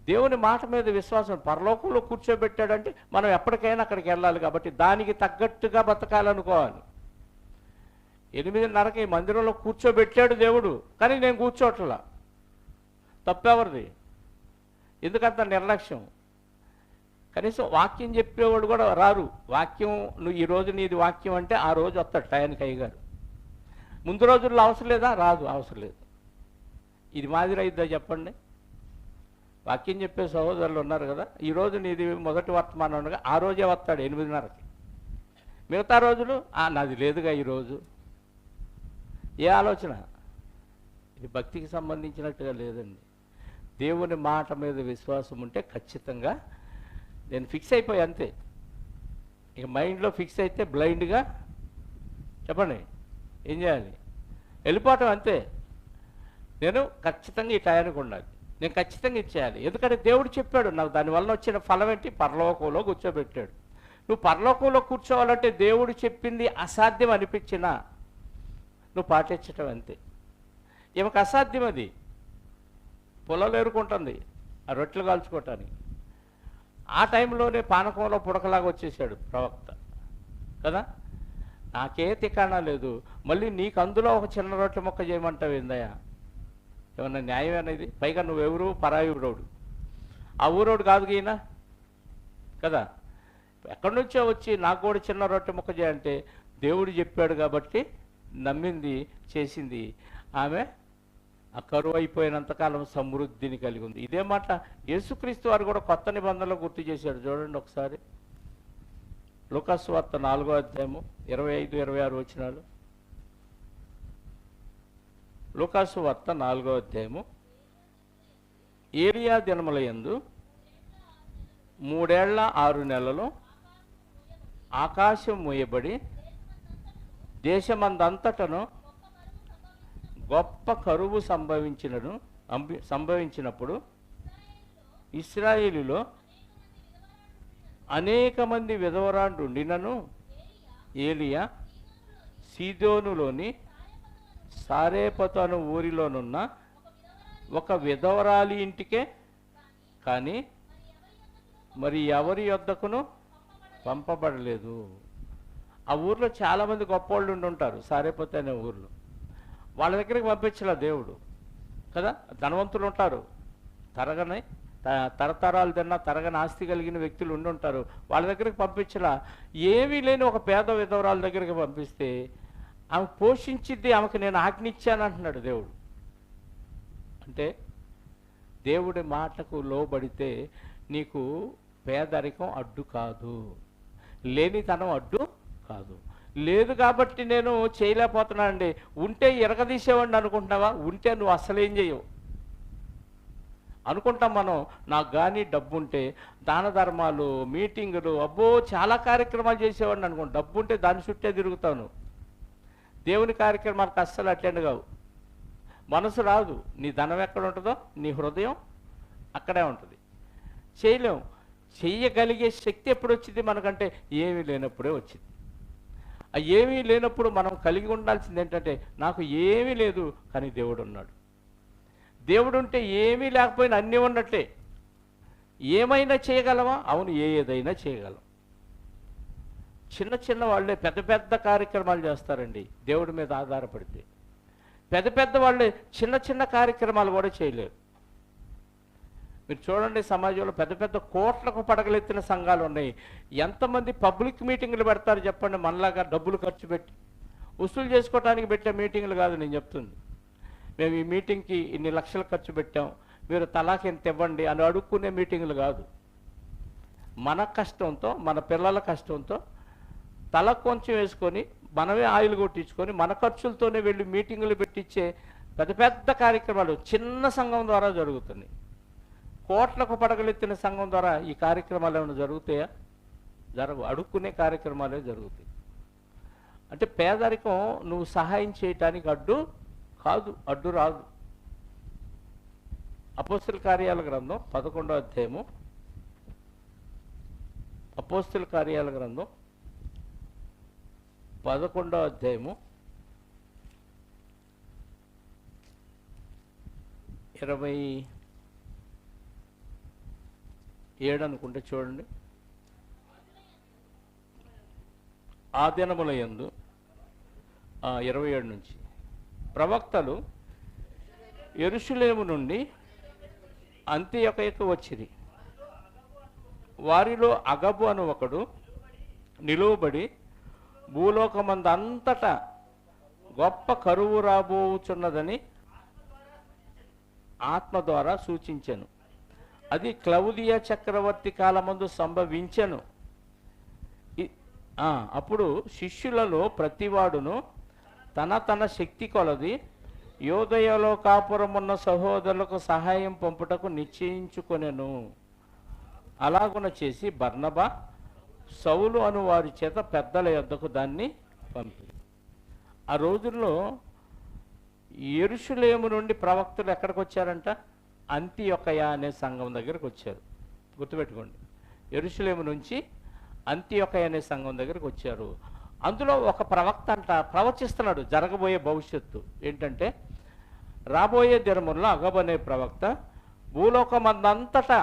దేవుని మాట మీద విశ్వాసం, పరలోకంలో కూర్చోబెట్టాడంటే మనం ఎప్పటికైనా అక్కడికి వెళ్ళాలి కాబట్టి దానికి తగ్గట్టుగా బతకాలనుకోవాలి. 8:30కి మందిరంలో కూర్చోబెట్టాడు దేవుడు, కానీ నేను కూర్చోట్లా. తప్పెవరిది? ఎందుకంత నిర్లక్ష్యం? కనీసం వాక్యం చెప్పేవాడు కూడా రారు. వాక్యం, నువ్వు ఈరోజు నీది వాక్యం అంటే ఆ రోజు వస్తాడు టయానికి అయ్యగారు. ముందు రోజుల్లో అవసరం లేదా? రాదు, అవసరం లేదు. ఇది మాదిరి అయిద్దా చెప్పండి? వాక్యం చెప్పే సహోదరులు ఉన్నారు కదా, ఈరోజు నీది మొదటి వర్తమానం ఉండగా ఆ రోజే వస్తాడు 8:30కి. మిగతా రోజులు నాది లేదుగా ఈరోజు. ఏ ఆలోచన? ఇది భక్తికి సంబంధించినట్టుగా లేదండి. దేవుని మాట మీద విశ్వాసం ఉంటే ఖచ్చితంగా నేను ఫిక్స్ అయిపోయి అంతే. ఇక మైండ్లో ఫిక్స్ అయితే బ్లైండ్గా చెప్పండి ఏం చేయాలి? వెళ్ళిపోవటం అంతే. నేను ఖచ్చితంగా ఈ టయానికి ఉండాలి, నేను ఖచ్చితంగా ఇచ్చేయాలి. ఎందుకంటే దేవుడు చెప్పాడు నాకు, దానివల్ల వచ్చిన ఫలం ఏంటి? పరలోకంలో కూర్చోబెట్టాడు. నువ్వు పరలోకంలో కూర్చోవాలంటే దేవుడు చెప్పింది అసాధ్యం అనిపించినా నువ్వు పాటించటం అంతే. ఈమెకు అసాధ్యం అది. పొలాలు ఏరుకుంటుంది ఆ రొట్టెలు కాల్చుకోవటానికి. ఆ టైంలోనే పానకంలో పుడకలాగా వచ్చేసాడు ప్రవక్త కదా. నాకే తికాణా లేదు, మళ్ళీ నీకు అందులో ఒక చిన్న రొట్టె మొక్క చేయమంటావు ఏందయ్యా? ఏమన్నా న్యాయం అనేది? పైగా నువ్వెవరు? పరాయుడోడు, ఆ ఊరోడు కాదు ఈయన కదా. ఎక్కడి నుంచో వచ్చి నాకు కూడా చిన్న రొట్టె మొక్క చేయంటే దేవుడు చెప్పాడు కాబట్టి నమ్మింది, చేసింది. ఆమె ఆ కరువు అయిపోయినంతకాలం సమృద్ధిని కలిగి ఉంది. ఇదే మాట యేసుక్రీస్తు వారు కూడా కొత్త నిబంధనలో గుర్తు చేశాడు. చూడండి ఒకసారి, లూకాసు వార్త 4వ అధ్యాయము 25-26 వచనాలు. లూకాసు వార్త 4వ అధ్యాయము. ఏలియా దినముల యందు 3 ఏళ్ల 6 నెలలు ఆకాశం మూయబడి దేశమందంతటను గొప్ప కరువు సంభవించినప్పుడు ఇశ్రాయేలులో అనేక మంది విధవరాండుండినను ఏలియా సీదోనులోని సారేపతు అను ఊరిలోనున్న ఒక విధవరాలి ఇంటికే కానీ మరి ఎవరి యొద్దకును పంపబడలేదు. ఆ ఊర్లో చాలామంది గొప్పవాళ్ళు ఉండి ఉంటారు, సారేపతు అనే ఊర్లో. వాళ్ళ దగ్గరికి పంపించలే దేవుడు కదా. ధనవంతులు ఉంటారు, తరతరాలు తిన్నా తరగని ఆస్తి కలిగిన వ్యక్తులు ఉండి ఉంటారు, వాళ్ళ దగ్గరికి పంపించలా. ఏమీ లేని ఒక పేద విధవరాల దగ్గరికి పంపిస్తే ఆమె పోషించిద్ది, ఆమెకు నేను ఆజ్ఞిచ్చానంటున్నాడు దేవుడు. అంటే దేవుడి మాటకు లోబడితే నీకు పేదరికం అడ్డు కాదు. లేనితనం అడ్డు కాదు. లేదు కాబట్టి నేను చేయలేకపోతున్నానండి. ఉంటే ఇరగదీసేవాడిని అనుకుంటున్నావా? ఉంటే నువ్వు అసలేం చేయవు అనుకుంటాం మనం. నాకు కానీ డబ్బు ఉంటే దాన ధర్మాలు, మీటింగులు, అబ్బో చాలా కార్యక్రమాలు చేసేవాడిని అనుకో. డబ్బు ఉంటే దాని చుట్టే తిరుగుతాను. దేవుని కార్యక్రమాలకు అస్సలు అటెండ్ కావు. మనసు రాదు. నీ ధనం ఎక్కడ ఉంటుందో నీ హృదయం అక్కడే ఉంటుంది. చేయలేం. చెయ్యగలిగే శక్తి ఎప్పుడు వచ్చింది మనకంటే? ఏమీ లేనప్పుడే వచ్చింది. ఆ ఏమీ లేనప్పుడు మనం కలిగి ఉండాల్సింది ఏంటంటే, నాకు ఏమీ లేదు కానీ దేవుడు ఉన్నాడు. దేవుడు ఉంటే ఏమీ లేకపోయినా అన్నీ ఉన్నట్లే. ఏమైనా చేయగలమా? అవును, ఏదైనా చేయగలం. చిన్న చిన్న వాళ్ళే పెద్ద పెద్ద కార్యక్రమాలు చేస్తారండి దేవుడి మీద ఆధారపడితే. పెద్ద పెద్ద వాళ్ళే చిన్న చిన్న కార్యక్రమాలు కూడా చేయలేరు. మీరు చూడండి, సమాజంలో పెద్ద పెద్ద కోట్లకు పడగలెత్తిన సంఘాలు ఉన్నాయి. ఎంతమంది పబ్లిక్ మీటింగులు పెడతారు చెప్పండి? మనలాగా డబ్బులు ఖర్చు పెట్టి వసూలు చేసుకోవడానికి పెట్టే మీటింగులు కాదు నేను చెప్తుంది. మేము ఈ మీటింగ్కి ఇన్ని లక్షలు ఖర్చు పెట్టాం, మీరు తలాకి ఎంత ఇవ్వండి అని అడుక్కునే మీటింగులు కాదు. మన కష్టంతో, మన పిల్లల కష్టంతో తల కొంచెం వేసుకొని మనమే ఆయిల్ కొట్టించుకొని మన ఖర్చులతోనే వెళ్ళి మీటింగులు పెట్టించే పెద్ద పెద్ద కార్యక్రమాలు చిన్న సంఘం ద్వారా జరుగుతున్నాయి. కోట్లకు పడగలెత్తిన సంఘం ద్వారా ఈ కార్యక్రమాలు ఏమైనా జరుగుతాయా? జరగవు. అడుక్కునే కార్యక్రమాలే జరుగుతాయి. అంటే పేదరికం నువ్వు సహాయం చేయటానికి అడ్డు కాదు, అడ్డు రాదు. అపోస్తల కార్యాల గ్రంథం 11వ అధ్యాయము. అపోస్తల కార్యాల గ్రంథం 11వ అధ్యాయము 27 అనుకుంటే చూడండి. ఆ దినముల యందు 27 నుంచి ప్రవక్తలు యెరూషలేము నుండి అంతియొకయకు వచ్చిరి. వారిలో అగబు అను ఒకడు నిలువబడి భూలోకమందంతటా గొప్ప కరువు రాబోచున్నదని ఆత్మ ద్వారా సూచించెను. అది క్లౌదియా చక్రవర్తి కాలమందు సంభవించెను. అప్పుడు శిష్యులలో ప్రతివాడును తన తన శక్తి కొలది యోదయలో కాపురమున్న సహోదరులకు సహాయం పంపుటకు నిశ్చయించుకొనెను. అలాగున చేసి బర్నబా సౌలు అను వారి చేత పెద్దల యొద్దకు దాన్ని పంపి. ఆ రోజుల్లో యెరూషలేము నుండి ప్రవక్తలు ఎక్కడికి వచ్చారంట? అంతియొకయ అనే సంఘం దగ్గరకు వచ్చారు. గుర్తుపెట్టుకోండి, యెరూషలేము నుంచి అంతియొకయ అనే సంఘం దగ్గరకు వచ్చారు. అందులో ఒక ప్రవక్త అంట ప్రవచిస్తున్నాడు జరగబోయే భవిష్యత్తు ఏంటంటే, రాబోయే దినముల్లో అగబు అనే ప్రవక్త భూలోకమందంతటా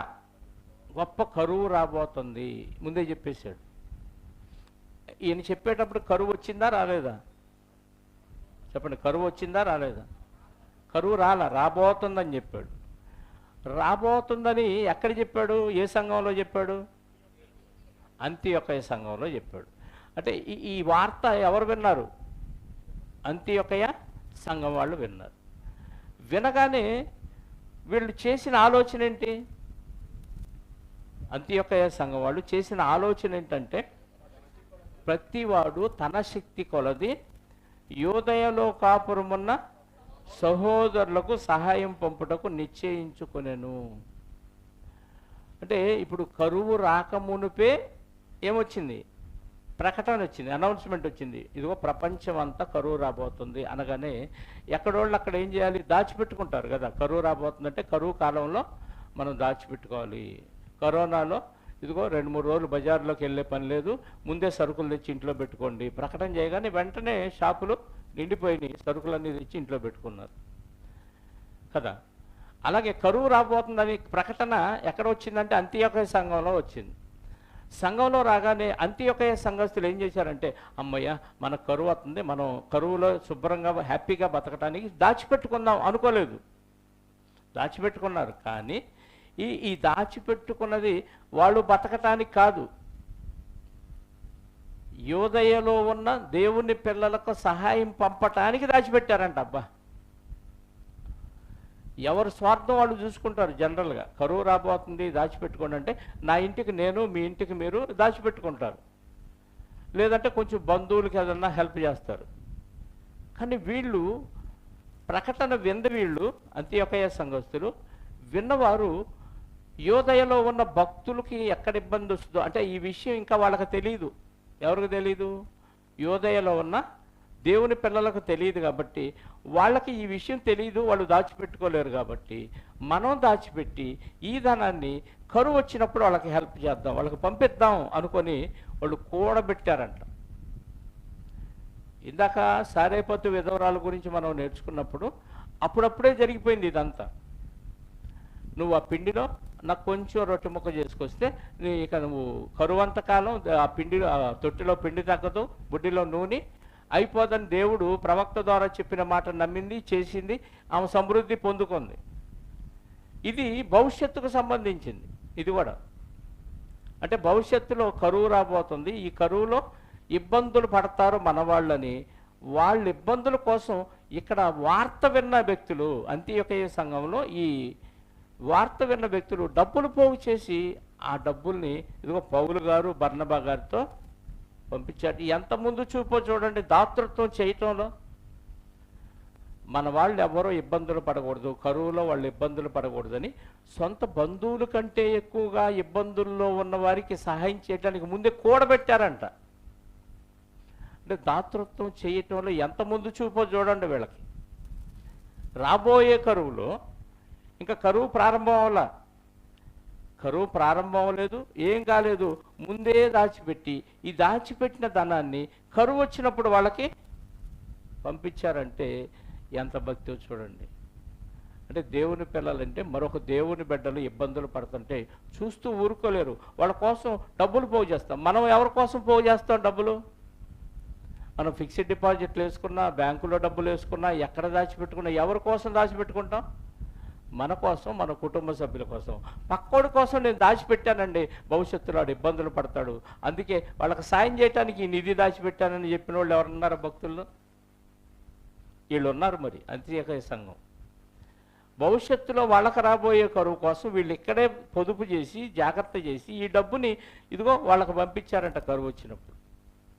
గొప్ప కరువు రాబోతుంది ముందే చెప్పేశాడు. ఈయన చెప్పేటప్పుడు కరువు వచ్చిందా రాలేదా? చెప్పండి, కరువు వచ్చిందా రాలేదా? కరువు రాబోతుందని చెప్పాడు. రాబోతుందని ఎక్కడ చెప్పాడు? ఏ సంఘంలో చెప్పాడు? అంతియొకయ సంఘంలో చెప్పాడు. అంటే ఈ వార్త ఎవరు విన్నారు? అంతియొకయ సంఘం వాళ్ళు విన్నారు. వినగానే వీళ్ళు చేసిన ఆలోచన ఏంటి? అంతియొకయ సంఘం వాళ్ళు చేసిన ఆలోచన ఏంటంటే, ప్రతివాడు తన శక్తి కొలది యోదయలో కాపురమున్న సహోదరులకు సహాయం పంపుటకు నిశ్చయించుకొనెను. అంటే ఇప్పుడు కరువు రాకమునుపే ఏమొచ్చింది? ప్రకటన వచ్చింది, అనౌన్స్మెంట్ వచ్చింది. ఇదిగో ప్రపంచం అంతా కరువు రాబోతుంది అనగానే ఎక్కడోళ్ళు అక్కడ ఏం చేయాలి? దాచిపెట్టుకుంటారు కదా. కరువు రాబోతుందంటే కరువు కాలంలో మనం దాచిపెట్టుకోవాలి. కరోనాలో ఇదిగో 2-3 రోజులు బజార్లోకి వెళ్ళే పని లేదు, ముందే సరుకులు తెచ్చి ఇంట్లో పెట్టుకోండి ప్రకటన చేయగానే వెంటనే షాపులు నిండిపోయినాయి, సరుకులన్నీ తెచ్చి ఇంట్లో పెట్టుకున్నారు కదా. అలాగే కరువు రాబోతుందని ప్రకటన ఎక్కడ వచ్చిందంటే అంతియొకయ సంఘంలో వచ్చింది. సంఘంలో రాగానే అంతియొకయ సంఘస్థులు ఏం చేశారంటే, అమ్మయ్య మన కరువు వస్తుంది, మనం కరువులో శుభ్రంగా హ్యాపీగా బతకడానికి దాచిపెట్టుకుందాం అనుకోలేదు. దాచిపెట్టుకున్నారు. కానీ ఈ దాచిపెట్టుకున్నది వాళ్ళు బతకటానికి కాదు, యోదయలో ఉన్న దేవుని పిల్లలకు సహాయం పంపటానికి దాచిపెట్టారంట. అబ్బా, ఎవరు స్వార్థం వాళ్ళు చూసుకుంటారు. జనరల్గా కరువు రాబోతుంది దాచిపెట్టుకోండి అంటే, నా ఇంటికి నేను, మీ ఇంటికి మీరు దాచిపెట్టుకుంటారు. లేదంటే కొంచెం బంధువులకి ఏదన్నా హెల్ప్ చేస్తారు. కానీ వీళ్ళు ప్రకటన వీళ్ళు అంత్యోకయ సంఘస్థులు విన్నవారు యోదయలో ఉన్న భక్తులకి ఎక్కడ ఇబ్బంది వస్తుందో, అంటే ఈ విషయం ఇంకా వాళ్ళకి తెలియదు. ఎవరికి తెలియదు? యోదయలో ఉన్న దేవుని పిల్లలకు తెలియదు. కాబట్టి వాళ్ళకి ఈ విషయం తెలియదు, వాళ్ళు దాచిపెట్టుకోలేరు. కాబట్టి మనం దాచిపెట్టి ఈ ధనాన్ని కరువు వచ్చినప్పుడు వాళ్ళకి హెల్ప్ చేద్దాం, వాళ్ళకి పంపిద్దాం అనుకొని వాళ్ళు కూడబెట్టారంట. ఇందాక సారేపతు విధవరాల గురించి మనం నేర్చుకున్నప్పుడు అప్పుడప్పుడే జరిగిపోయింది ఇదంతా. నువ్వు ఆ పిండిలో నాకు కొంచెం రొట్టె ముక్క చేసుకొస్తే ఇక నువ్వు కరువంతకాలం ఆ పిండి తొట్టిలో పిండి తగ్గదు, బుడ్డిలో నూనె అయిపోదని దేవుడు ప్రవక్త ద్వారా చెప్పిన మాట నమ్మింది, చేసింది, ఆమె సమృద్ధి పొందుకుంది. ఇది భవిష్యత్తుకు సంబంధించింది. ఇది కూడా అంటే భవిష్యత్తులో కరువు రాబోతుంది, ఈ కరువులో ఇబ్బందులు పడతారు మనవాళ్ళని, వాళ్ళ ఇబ్బందుల కోసం ఇక్కడ వార్త విన్న వ్యక్తులు, అంత్యోకయ సంఘంలో ఈ వార్త విన్న వ్యక్తులు డబ్బులు పోగు చేసి ఆ డబ్బుల్ని ఇదిగో పౌలు గారు బర్నబా గారితో పంపించారు. ఎంత ముందు చూపో చూడండి దాతృత్వం చేయటంలో. మన వాళ్ళు ఎవరో ఇబ్బందులు పడకూడదు, కరువులో వాళ్ళు ఇబ్బందులు పడకూడదని సొంత బంధువుల కంటే ఎక్కువగా ఇబ్బందుల్లో ఉన్న వారికి సహాయం చేయడానికి ముందే కూడబెట్టారంట. అంటే దాతృత్వం చేయటంలో ఎంత ముందు చూపో చూడండి వీళ్ళకి. రాబోయే కరువులో ఇంకా కరువు ప్రారంభం అవ్వాల, కరువు ప్రారంభం అవ్వలేదు, ఏం కాలేదు, ముందే దాచిపెట్టి ఈ దాచిపెట్టిన ధనాన్ని కరువు వచ్చినప్పుడు వాళ్ళకి పంపించారంటే ఎంత భక్తితో చూడండి. అంటే దేవుని పిల్లలంటే మరొక దేవుని బిడ్డలు ఇబ్బందులు పడుతుంటే చూస్తూ ఊరుకోలేరు, వాళ్ళ కోసం డబ్బులు పోగు చేస్తాం. మనం ఎవరి కోసం పోగు చేస్తాం డబ్బులు? మనం ఫిక్స్డ్ డిపాజిట్లు వేసుకున్నా, బ్యాంకులో డబ్బులు వేసుకున్నా, ఎక్కడ దాచిపెట్టుకున్నా ఎవరి కోసం దాచిపెట్టుకుంటాం? మన కోసం, మన కుటుంబ సభ్యుల కోసం. పక్కోడి కోసం నేను దాచిపెట్టానండి, భవిష్యత్తులో వాడు ఇబ్బందులు పడతాడు, అందుకే వాళ్ళకి సాయం చేయడానికి ఈ నిధి దాచిపెట్టానని చెప్పిన వాళ్ళు ఎవరున్నారా భక్తుల్లో? వీళ్ళు ఉన్నారు. మరి అంత్యోకయ సంఘం భవిష్యత్తులో వాళ్ళకి రాబోయే కరువు కోసం వీళ్ళు ఇక్కడే పొదుపు చేసి జాగ్రత్త చేసి ఈ డబ్బుని ఇదిగో వాళ్ళకి పంపించారంట కరువు వచ్చినప్పుడు.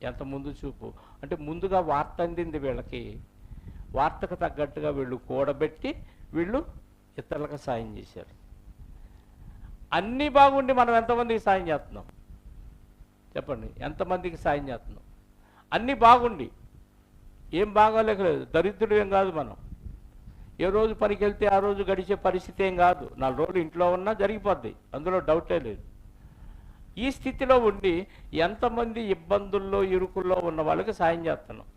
ఎంత ముందు చూపు అంటే ముందుగా వార్త అందింది వీళ్ళకి, వార్తకు తగ్గట్టుగా వీళ్ళు కూడబెట్టి వీళ్ళు ఇతరులకు సాయం చేశారు. అన్నీ బాగుండి మనం ఎంతమందికి సాయం చేస్తున్నాం చెప్పండి? ఎంతమందికి సాయం చేస్తున్నాం? అన్నీ బాగుండి ఏం బాగోలేకలేదు, దరిద్రుడు ఏం కాదు. మనం ఏ రోజు పనికి వెళ్తే ఆ రోజు గడిచే పరిస్థితి ఏం కాదు, 4 రోజులు ఇంట్లో ఉన్నా జరిగిపోద్ది, అందులో డౌటే లేదు. ఈ స్థితిలో ఉండి ఎంతమంది ఇబ్బందుల్లో ఇరుకుల్లో ఉన్న వాళ్ళకి సాయం చేస్తున్నాం.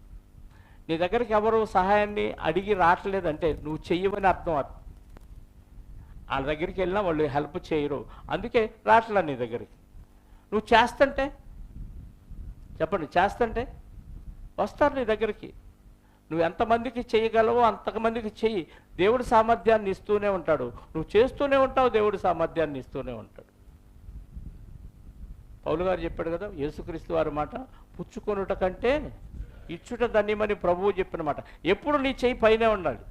నీ దగ్గరికి ఎవరు సహాయాన్ని అడిగి రావట్లేదంటే నువ్వు చెయ్యమని అర్థం. వాళ్ళ దగ్గరికి వెళ్ళినా వాళ్ళు హెల్ప్ చేయరు, అందుకే రావట్లే నీ దగ్గరికి. నువ్వు చేస్తుంటే చెప్పండి, చేస్తుంటే వస్తారు నీ దగ్గరికి. నువ్వు ఎంతమందికి చేయగలవో అంతమందికి చెయ్యి, దేవుడి సామర్థ్యాన్ని ఇస్తూనే ఉంటాడు. నువ్వు చేస్తూనే ఉంటావు, దేవుడి సామర్థ్యాన్ని ఇస్తూనే ఉంటాడు. పౌలు గారు చెప్పాడు కదా, యేసుక్రీస్తు వారి మాట, పుచ్చుకొనుట కంటే ఇచ్చుట ధన్యమని ప్రభువు చెప్పిన మాట. ఎప్పుడు నీ చెయ్యి పైనే ఉండాలి.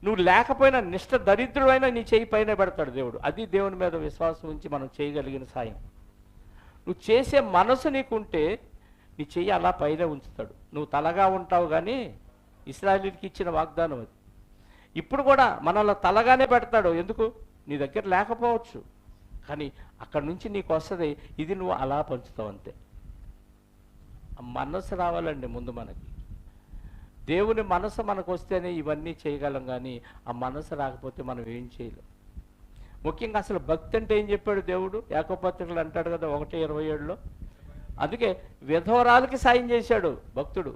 నువ్వు లేకపోయినా నిష్ఠ దరిద్రుడైనా నీ చెయ్యి పైన పెడతాడు దేవుడు. అది దేవుని మీద విశ్వాసం ఉంచి మనం చేయగలిగిన సాయం. నువ్వు చేసే మనసు నీకుంటే నీ చెయ్యి అలా పైన ఉంచుతాడు. నువ్వు తలగా ఉంటావు, కానీ ఇశ్రాయేలుకి ఇచ్చిన వాగ్దానం అది. ఇప్పుడు కూడా మనల్ని తలగానే పెడతాడు. ఎందుకు? నీ దగ్గర లేకపోవచ్చు, కానీ అక్కడి నుంచి నీకు వస్తుంది, ఇది నువ్వు అలా పంచుతావు అంతే. ఆ మనసు రావాలండి ముందు మనకి. దేవుని మనసు మనకు వస్తేనే ఇవన్నీ చేయగలం, కానీ ఆ మనసు రాకపోతే మనం ఏం చేయలేం. ముఖ్యంగా అసలు భక్తి అంటే ఏం చెప్పాడు దేవుడు? యాకోబు పత్రికలో అంటాడు కదా 1:27లో, అందుకే విధవరాలకి సాయం చేశాడు భక్తుడు.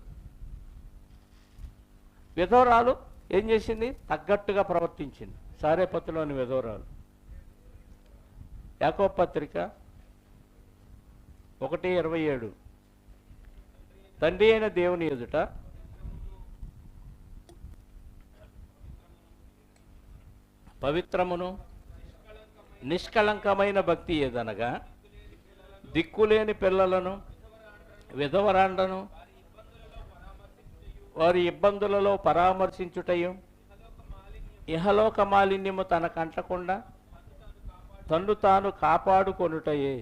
విధవరాలు ఏం చేసింది? తగ్గట్టుగా ప్రవర్తించింది. సారేపత్తులోని విధవరాలు. యాకోబు పత్రిక 1:27, తండ్రి అయిన దేవుని ఎదుట పవిత్రమును నిష్కళంకమైన భక్తి ఏదనగా దిక్కులేని పిల్లలను, విధవరాండను వారి ఇబ్బందులలో పరామర్శించుటయు, ఇహలోక మాలిన్యము తనకంటకుండా తన్ను తాను కాపాడుకొనుటయే.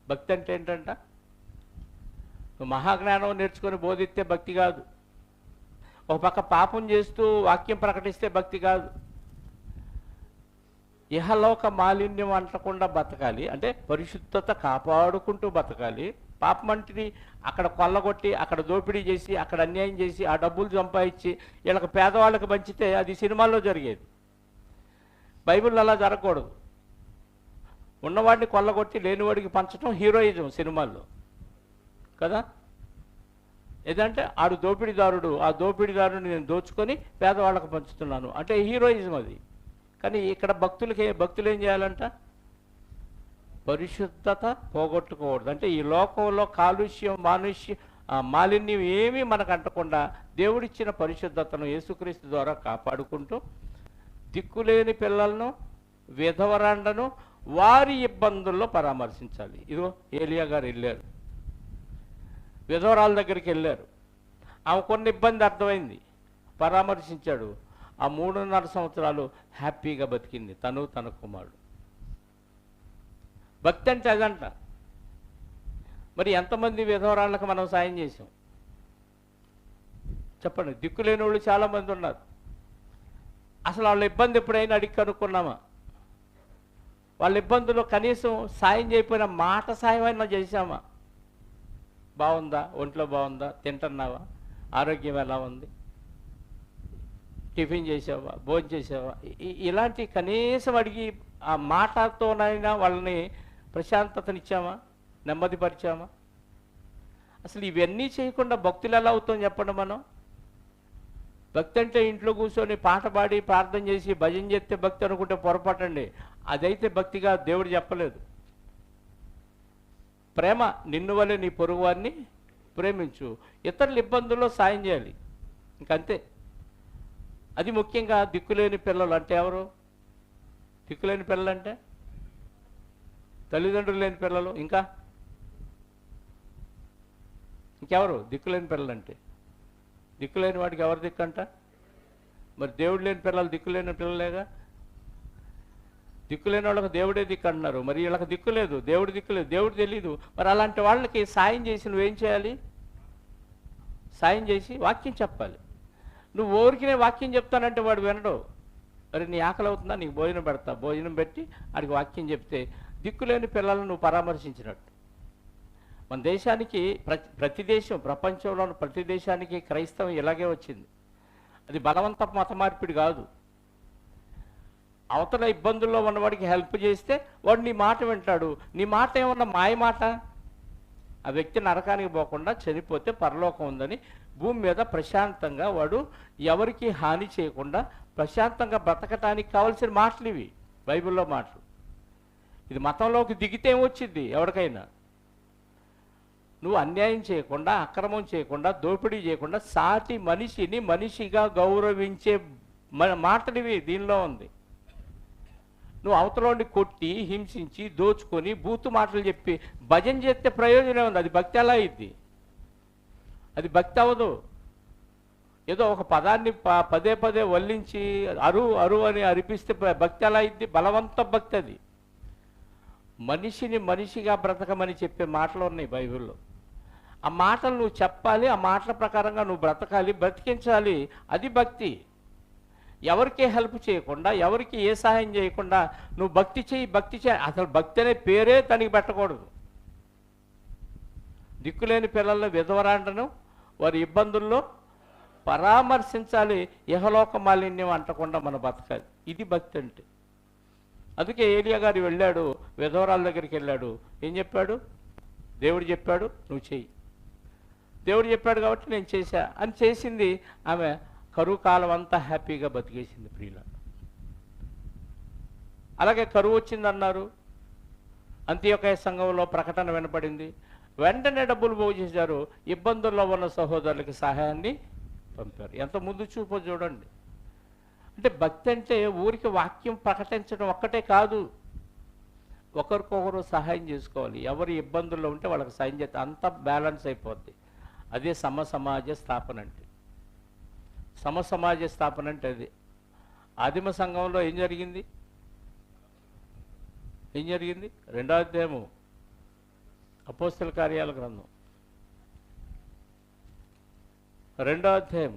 భక్తి అంటే ఏంటంట? నువ్వు మహాజ్ఞానం నేర్చుకొని బోధిస్తే భక్తి కాదు. ఒక పక్క పాపం చేస్తూ వాక్యం ప్రకటిస్తే భక్తి కాదు. ఇహలోక మాలిన్యం అంటకుండా బతకాలి, అంటే పరిశుద్ధత కాపాడుకుంటూ బతకాలి. పాపం అంటే అక్కడ కొల్లగొట్టి, అక్కడ దోపిడీ చేసి, అక్కడ అన్యాయం చేసి, ఆ డబ్బులు సంపాదించి వీళ్ళకి పేదవాళ్ళకి పంచితే అది సినిమాల్లో జరిగేది. బైబిల్లో అలా జరగకూడదు. ఉన్నవాడిని కొల్లగొట్టి లేనివాడికి పంచడం హీరోయిజం సినిమాల్లో కదా. ఏదంటే ఆడు దోపిడీదారుడు, ఆ దోపిడీదారుని నేను దోచుకొని పేదవాళ్ళకు పంచుతున్నాను అంటే హీరోయిజం అది. కానీ ఇక్కడ భక్తులు ఏం చేయాలంట? పరిశుద్ధత పోగొట్టుకోకూడదు. అంటే ఈ లోకంలో కాలుష్యం మాలిన్యం ఏమీ మనకు అంటకుండా దేవుడిచ్చిన పరిశుద్ధతను యేసుక్రీస్తు ద్వారా కాపాడుకుంటూ దిక్కులేని పిల్లలను, విధవరాండను వారి ఇబ్బందుల్లో పరామర్శించాలి. ఇదిగో ఏలియా గారు వెళ్ళారు, విధవరాల దగ్గరికి వెళ్ళారు. ఆమె కొన్ని ఇబ్బంది అర్థమైంది, పరామర్శించాడు. ఆ 3.5 సంవత్సరాలు హ్యాపీగా బతికింది తను, తన కుమారుడు. భక్తి అంటే అదంట. మరి ఎంతమంది విధవరాళ్ళకు మనం సాయం చేసాం చెప్పండి? దిక్కులేని వాళ్ళు చాలామంది ఉన్నారు. అసలు వాళ్ళ ఇబ్బంది ఎప్పుడైనా అడిగి కనుక్కున్నామా? వాళ్ళ ఇబ్బందులు కనీసం సాయం చేయకపోయినా మాట సాయం అయినా చేసామా? బాగుందా, ఒంట్లో బాగుందా, తింటున్నావా, ఆరోగ్యం ఎలా ఉంది, టిఫిన్ చేసావా, భోజనం చేసావా, ఇలాంటి కనీసం అడిగి ఆ మాటతోనైనా వాళ్ళని ప్రశాంతతనిచ్చామా, నెమ్మదిపరిచామా? అసలు ఇవన్నీ చేయకుండా భక్తులు ఎలా అవుతాం చెప్పండి మనం? భక్తి అంటే ఇంట్లో కూర్చొని పాట పాడి ప్రార్థన చేసి భజన చేస్తే భక్తి అనుకుంటే పొరపాటండి. అదైతే భక్తిగా దేవుడు చెప్పలేదు. ప్రేమ, నిన్ను వలె నీ పొరుగువారిని ప్రేమించు, ఇతరుల ఇబ్బందుల్లో సాయం చేయాలి, ఇంకంతే. అది ముఖ్యంగా దిక్కులేని పిల్లలు అంటే ఎవరు? దిక్కులేని పిల్లలు అంటే తల్లిదండ్రులు లేని పిల్లలు, ఇంకెవరు దిక్కులేని పిల్లలు అంటే? దిక్కులేని వాడికి ఎవరు దిక్కంట? మరి దేవుడు లేని పిల్లలు దిక్కులేని పిల్లలేగా. దిక్కులేని వాళ్ళకి దేవుడే దిక్కు అంటున్నారు, మరి వీళ్ళకి దిక్కు లేదు, దేవుడు దిక్కు లేదు, దేవుడు తెలీదు. మరి అలాంటి వాళ్ళకి సాయం చేసి నువ్వేం చేయాలి? సాయం చేసి వాక్యం చెప్పాలి. నువ్వు ఊరికినే వాక్యం చెప్తానంటే వాడు వినడు. మరి నీ ఆకలి అవుతుందా, నీకు భోజనం పెడతా, భోజనం పెట్టి వాడికి వాక్యం చెప్తే దిక్కులేని పిల్లలను నువ్వు పరామర్శించినట్టు. మన దేశానికి ప్రతి దేశం, ప్రపంచంలోని ప్రతి దేశానికి క్రైస్తవం ఇలాగే వచ్చింది. అది బలవంత మత మార్పిడి కాదు. అవతల ఇబ్బందుల్లో ఉన్నవాడికి హెల్ప్ చేస్తే వాడు నీ మాట వింటాడు. నీ మాట ఏమన్నా మాయ మాట? ఆ వ్యక్తి నరకానికి పోకుండా చనిపోతే పరలోకం ఉందని భూమి మీద ప్రశాంతంగా వాడు ఎవరికి హాని చేయకుండా ప్రశాంతంగా బ్రతకటానికి కావాల్సిన మాటలు ఇవి, బైబిల్లో మాటలు. ఇది మతంలోకి దిగితే ఏమొచ్చింది? ఎవరికైనా నువ్వు అన్యాయం చేయకుండా, అక్రమం చేయకుండా, దోపిడీ చేయకుండా సాటి మనిషిని మనిషిగా గౌరవించే మాటలు ఇవి దీనిలో ఉంది. నువ్వు అవతలోని కొట్టి, హింసించి, దోచుకొని, బూతు మాటలు చెప్పి భజన చేస్తే ప్రయోజనం ఉంది. అది భక్తి ఎలా అయింది? అది భక్తి అవ్వదు. ఏదో ఒక పదాన్ని పదే పదే వల్లించి అరు అని అరిపిస్తే భక్తి ఎలా అయింది? బలవంత భక్తి అది. మనిషిని మనిషిగా బ్రతకమని చెప్పే మాటలు ఉన్నాయి బైబిల్లో. ఆ మాటలు నువ్వు చెప్పాలి, ఆ మాటల ప్రకారంగా నువ్వు బ్రతకాలి, బ్రతికించాలి. అది భక్తి. ఎవరికి హెల్ప్ చేయకుండా, ఎవరికి ఏ సహాయం చేయకుండా నువ్వు భక్తి చేయి. అసలు భక్తి అనే పేరే తనకి పెట్టకూడదు. దిక్కులేని పిల్లలను, విధవరాండను వారి ఇబ్బందుల్లో పరామర్శించాలి. ఇహలోక మాలిన్యం అంటకుండా మన బతకాలి. ఇది భక్తి అంటే. అందుకే ఏలియా గారు వెళ్ళాడు, విధవరాల దగ్గరికి వెళ్ళాడు. ఏం చెప్పాడు? దేవుడు చెప్పాడు నువ్వు చెయ్యి. దేవుడు చెప్పాడు కాబట్టి నేను చేశా అని చేసింది. ఆమె కరువు కాలం అంతా హ్యాపీగా బతికేసింది ప్రియుల. అలాగే కరువు వచ్చిందన్నారు, అంత్యోకయ సంఘంలో ప్రకటన వినపడింది. వెంటనే డబ్బులు పోగు చేశారు. ఇబ్బందుల్లో ఉన్న సహోదరులకి సహాయాన్ని పంపారు. ఎంత ముందు చూపో చూడండి. అంటే భక్తి అంటే ఊరికి వాక్యం ప్రకటించడం ఒక్కటే కాదు, ఒకరికొకరు సహాయం చేసుకోవాలి. ఎవరి ఇబ్బందుల్లో ఉంటే వాళ్ళకి సాయం చేస్తే అంతా బ్యాలెన్స్ అయిపోద్ది. అదే సమసమాజ స్థాపన అంటే. సమసమాజ స్థాపన అంటే అది. ఆదిమ సంఘంలో ఏం జరిగింది? 2వ అధ్యాయము అపోస్తల కార్యాల గ్రంథం రెండో అధ్యాయం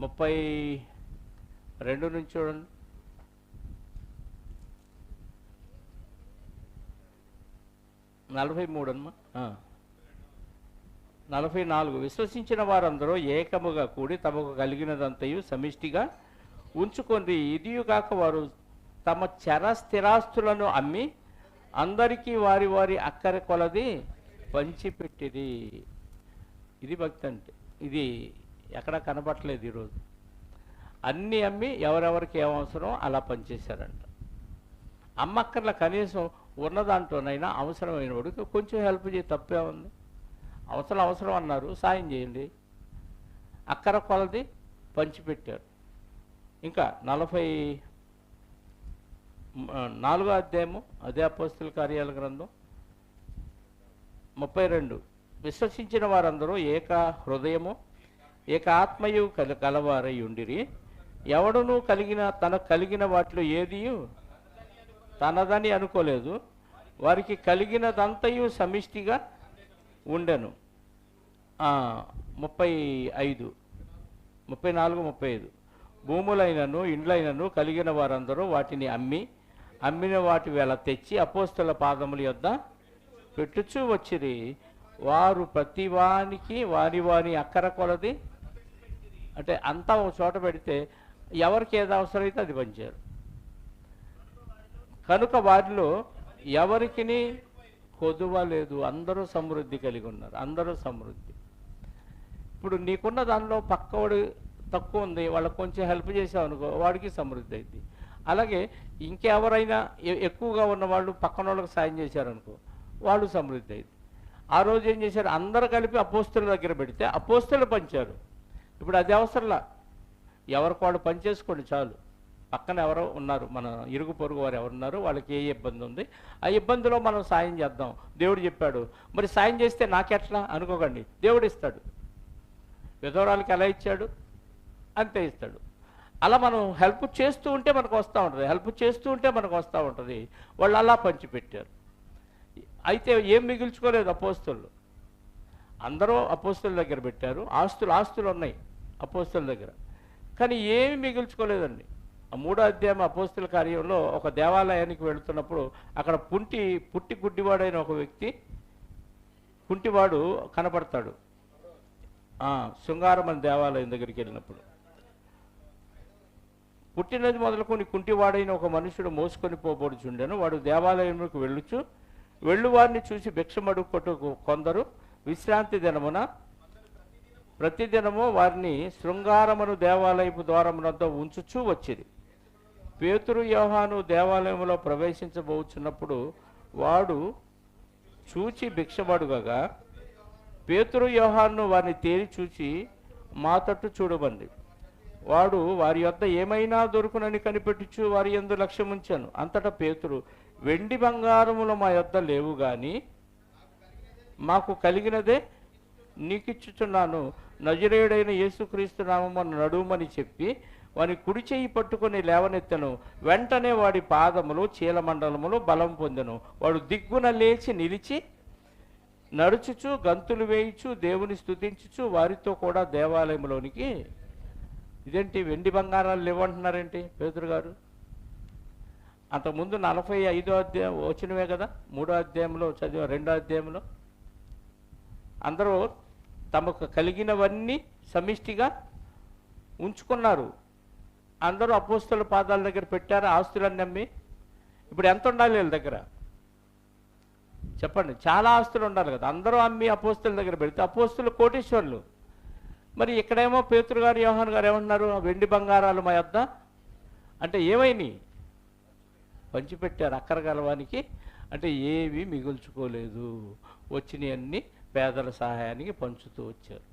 32 నుంచి చూడండి. 43 అమ్మా. 44. విశ్వసించిన వారందరూ ఏకముగా కూడి తమకు కలిగినదంతయు సమిష్టిగా ఉంచుకొని ఇదియు కాక వారు తమ చర స్థిరాస్తులను అమ్మి అందరికీ వారి వారి అక్కర కొలది పంచిపెట్టిరి. ఇది భక్తి అంటే. ఇది ఎక్కడ కనపట్లేదు ఈరోజు. అన్నీ అమ్మి ఎవరెవరికి ఏమవసరం అలా పనిచేశారంట. అమ్మక్కర్ల కనీసం ఉన్న దాంట్లోనైనా అవసరమైన వాడికి కొంచెం హెల్ప్ చేయి, తప్పే ఉంది. అవసరం అన్నారు, సాయం చేయండి. అక్కర కొలది పంచిపెట్టారు. ఇంకా 44వ అధ్యాయము అదే అపోస్తలుల కార్యాల గ్రంథం 32. విశ్వసించిన వారందరూ ఏక హృదయము ఏక ఆత్మయు కలవారై ఉండిరి. ఎవడునూ తనకు కలిగిన వాటిలో ఏది తనదని అనుకోలేదు. వారికి కలిగినదంతయు సమిష్టిగా ఉండెను. 34, 35. భూములైనను ఇండ్లైనను కలిగిన వారందరూ వాటిని అమ్మిన వాటి వేళ తెచ్చి అపోస్తల పాదముల యొద్ద పెట్టుచూ వచ్చిరి. వారు ప్రతివానికి వారి వారి అక్కర కొలది, అంటే అంతా ఒక చోట పెడితే ఎవరికి ఏది అవసరమైతే అది పంచారు. కనుక వారిలో ఎవరికి కొదువ లేదు, అందరూ సమృద్ధి కలిగి ఉన్నారు. అందరూ సమృద్ధి. ఇప్పుడు నీకున్న దానిలో పక్కవాడు తక్కువ ఉంది, వాళ్ళకి కొంచెం హెల్ప్ చేసావు అనుకో, వాడికి సమృద్ధి అయింది. అలాగే ఇంకెవరైనా ఎక్కువగా ఉన్న వాళ్ళు పక్కన వాళ్ళకి సాయం చేశారనుకో, వాళ్ళు సమృద్ధి అయింది. ఆ రోజు ఏం చేశారు, అందరూ కలిపి అపోస్తలుల దగ్గర పెడితే అపోస్తలులు పంచారు. ఇప్పుడు అది అవసరంలా, ఎవరికి వాళ్ళు పనిచేసుకోండి చాలు. పక్కన ఎవరో ఉన్నారు, మన ఇరుగు పొరుగు వారు ఎవరున్నారు, వాళ్ళకి ఏ ఇబ్బంది ఉంది, ఆ ఇబ్బందిలో మనం సాయం చేద్దాం. దేవుడు చెప్పాడు, మరి సాయం చేస్తే నాకెట్లా అనుకోకండి, దేవుడు ఇస్తాడు. విధవరాలకి ఎలా ఇచ్చాడు అంతే ఇస్తాడు. అలా మనం హెల్ప్ చేస్తూ ఉంటే మనకు వస్తూ ఉంటుంది. వాళ్ళు అలా పంచిపెట్టారు. అయితే ఏం మిగుల్చుకోలేదు అపోస్తలు. అందరూ అపోస్తల దగ్గర పెట్టారు. ఆస్తులు ఉన్నాయి అపోస్తల దగ్గర, కానీ ఏమి మిగుల్చుకోలేదండి. 3వ అధ్యాయం అపోస్తల కార్యంలో ఒక దేవాలయానికి వెళుతున్నప్పుడు అక్కడ పుట్టి గుడ్డివాడైన ఒక వ్యక్తి, కుంటివాడు కనపడతాడు. శృంగారమని దేవాలయం దగ్గరికి వెళ్ళినప్పుడు పుట్టినది మొదలుకొని కుంటివాడైన ఒక మనుషుడు మోసుకొని పోబడుచుండెను. వాడు దేవాలయంలోకి వెళ్ళు వారిని చూసి భిక్షమడుకొట్టు కొందరు విశ్రాంతి దినమున ప్రతిదినము వారిని శృంగారమును దేవాలయపు ద్వారమునంతా ఉంచుచూ వచ్చింది. పేతురు యోహాను దేవాలయంలో ప్రవేశించబోచున్నప్పుడు వాడు చూచి భిక్షమడుగగా పేతురు యోహాను వారిని తేరి చూచి మా తట్టు చూడబంది. వాడు వారి యొద్ద ఏమైనా దొరుకునని కనిపెట్టుచు వారి యందు లక్ష్యముంచాను. అంతటా పేతురు, వెండి బంగారములు మా యొద్ద లేవు గాని మాకు కలిగినదే నీకిచ్చుచున్నాను. నజరేయుడైన యేసుక్రీస్తు నామమున నడుమని చెప్పి వాని కుడి చేయి పట్టుకొని లేవనెత్తను. వెంటనే వాడి పాదములు చీలమండలములు బలం పొందెను. వాడు దిగ్గున లేచి నిలిచి నడుచుచు గంతులు వేయిచు దేవుని స్తుతించుచు వారితో కూడా దేవాలయంలోనికి. ఇదేంటి వెండి బంగారాలు లేవంటున్నారేంటి పేతురు గారు? అంతకుముందు 45వ అధ్యాయం వచ్చినవే కదా, 3వ అధ్యాయంలో చదివా, 2వ అధ్యాయంలో అందరూ తమకు కలిగినవన్నీ సమిష్టిగా ఉంచుకున్నారు. అందరూ అపోస్తలుల పాదాల దగ్గర పెట్టారు ఆస్తులన్నీ అమ్మి. ఇప్పుడు ఎంత ఉండాలి వీళ్ళ దగ్గర చెప్పండి? చాలా ఆస్తులు ఉండాలి కదా. అందరూ అమ్మి అపోస్తలుల దగ్గర పెడితే అపోస్తలులు కోటీశ్వరులు. మరి ఇక్కడేమో పేతురు గారు యోహాను గారు ఏమంటున్నారు, వెండి బంగారాలు మా యొద్ద అంటే ఏమైనాయి? పంచిపెట్టారు అక్కర గలవానికి. అంటే ఏవి మిగుల్చుకోలేదు, వచ్చినవన్నీ పేదల సహాయానికి పంచుతూ వచ్చారు.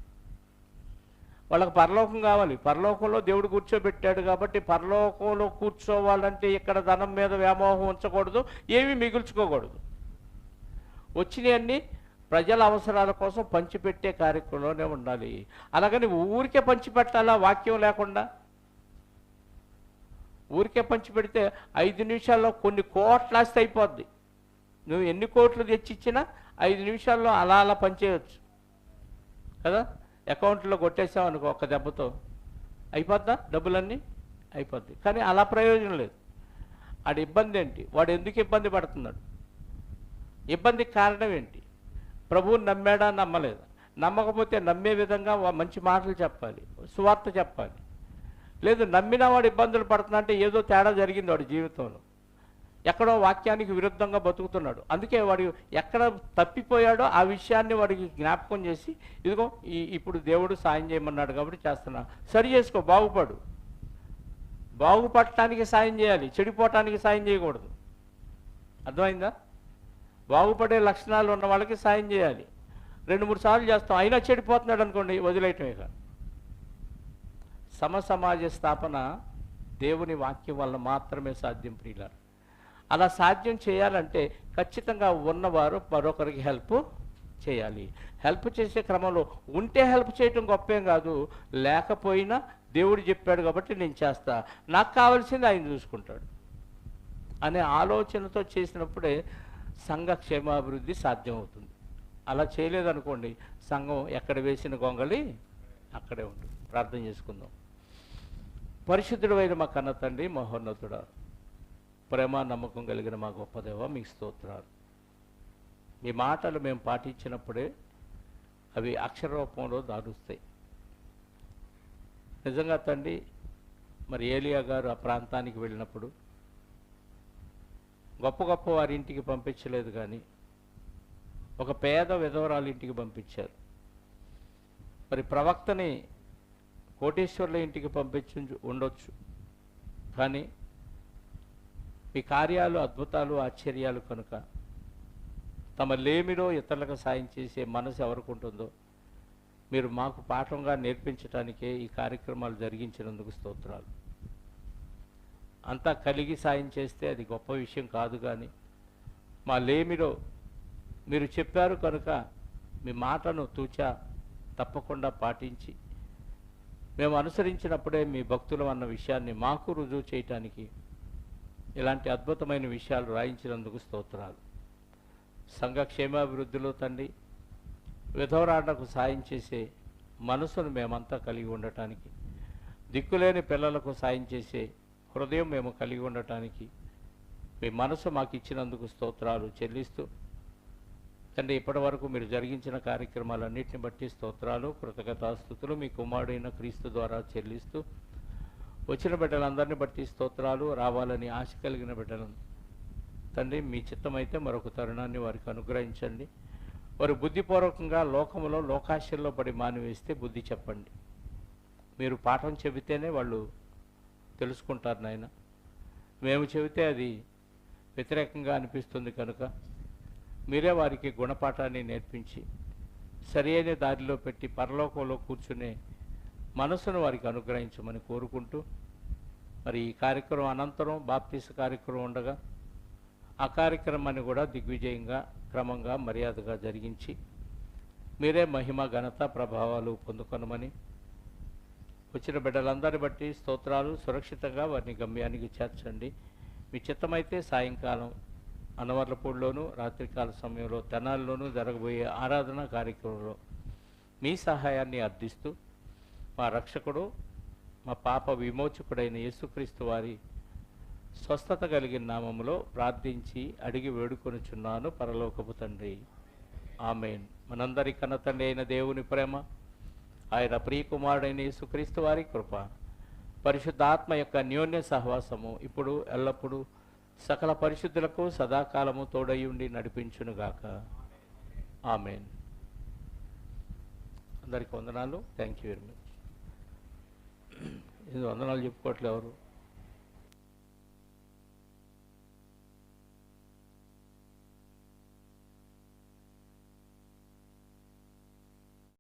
వాళ్ళకి పరలోకం కావాలి. పరలోకంలో దేవుడు కూర్చోబెట్టాడు కాబట్టి పరలోకంలో కూర్చోవాలంటే ఇక్కడ ధనం మీద వ్యామోహం ఉంచకూడదు, ఏమీ మిగుల్చుకోకూడదు. వచ్చినవన్నీ ప్రజల అవసరాల కోసం పంచిపెట్టే కార్యక్రమంలోనే ఉండాలి. అలాగని ఊరికే పంచిపెట్టాలా వాక్యం లేకుండా? ఊరికే పంచిపెడితే 5 నిమిషాల్లో కొన్ని కోట్ల ఆస్తి అయిపోద్ది. నువ్వు ఎన్ని కోట్లు తెచ్చిచ్చినా 5 నిమిషాల్లో అలా అలా పనిచేయవచ్చు కదా. అకౌంట్లో కొట్టేసావు అనుకో ఒక్క దెబ్బతో, అయిపోద్దా డబ్బులన్నీ? అయిపోద్ది. కానీ అలా ప్రయోజనం లేదు. వాడి ఇబ్బంది ఏంటి? వాడు ఎందుకు ఇబ్బంది పడుతున్నాడు? ఇబ్బందికి కారణం ఏంటి? ప్రభువుని నమ్మాడా నమ్మలేదా? నమ్మకపోతే నమ్మే విధంగా మంచి మాటలు చెప్పాలి, సువార్త చెప్పాలి. లేదు నమ్మినా వాడు ఇబ్బందులు పడుతున్నా అంటే ఏదో తేడా జరిగింది వాడి జీవితంలో, ఎక్కడో వాక్యానికి విరుద్ధంగా బతుకుతున్నాడు. అందుకే వాడు ఎక్కడ తప్పిపోయాడో ఆ విషయాన్ని వాడికి జ్ఞాపకం చేసి, ఇదిగో ఇప్పుడు దేవుడు సాయం చేయమన్నాడు కాబట్టి చేస్తున్నా, సరి చేసుకో, బాగుపడు. బాగుపడటానికి సాయం చేయాలి, చెడిపోవటానికి సాయం చేయకూడదు. అర్థమైందా? బాగుపడే లక్షణాలు ఉన్న వాళ్ళకి సాయం చేయాలి. 2-3 సార్లు చేస్తాం, అయినా చెడిపోతున్నాడు అనుకోండి, వదిలేయటమే కాదు. సమసమాజ స్థాపన దేవుని వాక్యం వల్ల మాత్రమే సాధ్యం ప్రియులారా. అలా సాధ్యం చేయాలంటే ఖచ్చితంగా ఉన్నవారు మరొకరికి హెల్ప్ చేయాలి. హెల్ప్ చేసే క్రమంలో ఉంటే హెల్ప్ చేయటం గొప్పేం కాదు, లేకపోయినా దేవుడు చెప్పాడు కాబట్టి నేను చేస్తా, నాకు కావాల్సింది ఆయన చూసుకుంటాడు అనే ఆలోచనతో చేసినప్పుడే సంఘ క్షేమాభివృద్ధి సాధ్యమవుతుంది. అలా చేయలేదనుకోండి, సంఘం ఎక్కడ వేసిన గొంగళి అక్కడే ఉంటుంది. ప్రార్థన చేసుకుందాం. పరిశుద్ధుడు అయిన మా కన్న తండ్రి, మహోన్నతుడా, ప్రేమ నమ్మకం కలిగిన మా గొప్ప దేవ, మీకు స్తోత్రాలు. మీ మాటలు మేము పాటించినప్పుడే అవి అక్షర రూపంలో దారుస్తాయి. నిజంగా తండ్రి, మరి ఏలియా గారు ఆ ప్రాంతానికి వెళ్ళినప్పుడు గొప్ప గొప్ప వారి ఇంటికి పంపించలేదు, కానీ ఒక పేద విధవరాలు ఇంటికి పంపించారు. మరి ప్రవక్తని కోటేశ్వర్ల ఇంటికి పంపించి ఉండొచ్చు, కానీ మీ కార్యాలు, అద్భుతాలు, ఆశ్చర్యాలు కనుక తమ లేమిలో ఇతరులకు సాయం చేసే మనసు ఎవరికి ఉంటుందో మీరు మాకు పాఠంగా నేర్పించడానికే ఈ కార్యక్రమాలు జరిగించినందుకు స్తోత్రాలు. అంతా కలిగి సాయం చేస్తే అది గొప్ప విషయం కాదు, కానీ మా లేమిలో మీరు చెప్పారు కనుక మీ మాటను తూచా తప్పకుండా పాటించి మేము అనుసరించినప్పుడే మీ భక్తులం అన్న విషయాన్ని మాకు రుజువు చేయటానికి ఇలాంటి అద్భుతమైన విషయాలు రాయించినందుకు స్తోత్రాలు. సంఘ క్షేమాభివృద్ధిలో తండ్రి, విధవరాళ్లకు సాయం చేసే మనసును మేమంతా కలిగి ఉండటానికి, దిక్కులేని పిల్లలకు సాయం చేసే హృదయం మేము కలిగి ఉండటానికి మీ మనసు మాకు ఇచ్చినందుకు స్తోత్రాలు చెల్లిస్తూ తండ్రి, ఇప్పటి వరకు మీరు జరిగించిన కార్యక్రమాలన్నింటిని బట్టి స్తోత్రాలు, కృతజ్ఞతాస్తుతులు మీ కుమారుడైన క్రీస్తు ద్వారా చెల్లిస్తూ, వచ్చిన బిడ్డలందరినీ బట్టి స్తోత్రాలు. రావాలని ఆశ కలిగిన బిడ్డలను తండ్రి, మీ చిత్తమైతే మరొక తరుణాన్ని వారికి అనుగ్రహించండి. వారు బుద్ధిపూర్వకంగా లోకములో లోకాశల్లో పడి మానివేస్తే బుద్ధి చెప్పండి. మీరు పాఠం చెబితేనే వాళ్ళు తెలుసుకుంటారు నాయన. మేము చెబితే అది వ్యతిరేకంగా అనిపిస్తుంది కనుక మీరే వారికి గుణపాఠాన్ని నేర్పించి సరి అయిన దారిలో పెట్టి పరలోకంలో కూర్చునే మనసును వారికి అనుగ్రహించమని కోరుకుంటూ, మరి ఈ కార్యక్రమం అనంతరం బాప్తీస కార్యక్రమం ఉండగా ఆ కార్యక్రమాన్ని కూడా దిగ్విజయంగా, క్రమంగా, మర్యాదగా జరిగించి మీరే మహిమ, ఘనత, ప్రభావాలు పొందుకొనమని, వచ్చిన బిడ్డలందరిని బట్టి స్తోత్రాలు. సురక్షితంగా వారిని గమ్యానికి చేర్చండి. మీ చిత్తమైతే సాయంకాలం అనవర్లపూడిలోను, రాత్రికాల సమయంలో తెనాలిలోనూ జరగబోయే ఆరాధన కార్యక్రమంలో మీ సహాయాన్ని అర్థిస్తూ, మా రక్షకుడు, మా పాప విమోచకుడైన యేసుక్రీస్తు వారి స్వస్థత కలిగిన నామములో ప్రార్థించి అడిగి వేడుకొనుచున్నాను పరలోకపు తండ్రి, ఆమేన్. మనందరి కన్న తండ్రి అయిన దేవుని ప్రేమ, ఆయన ప్రియకుమారుడైన యేసుక్రీస్తు వారి కృప, పరిశుద్ధాత్మ యొక్క అన్యోన్య సహవాసము ఇప్పుడు ఎల్లప్పుడూ సకల పరిశుద్ధులకు సదాకాలము తోడై ఉండి నడిపించునుగాక. ఆమేన్. అందరికీ వందనాలు. Thank you very much. వందనాలు చెప్పుకోవట్లే ఎవరు?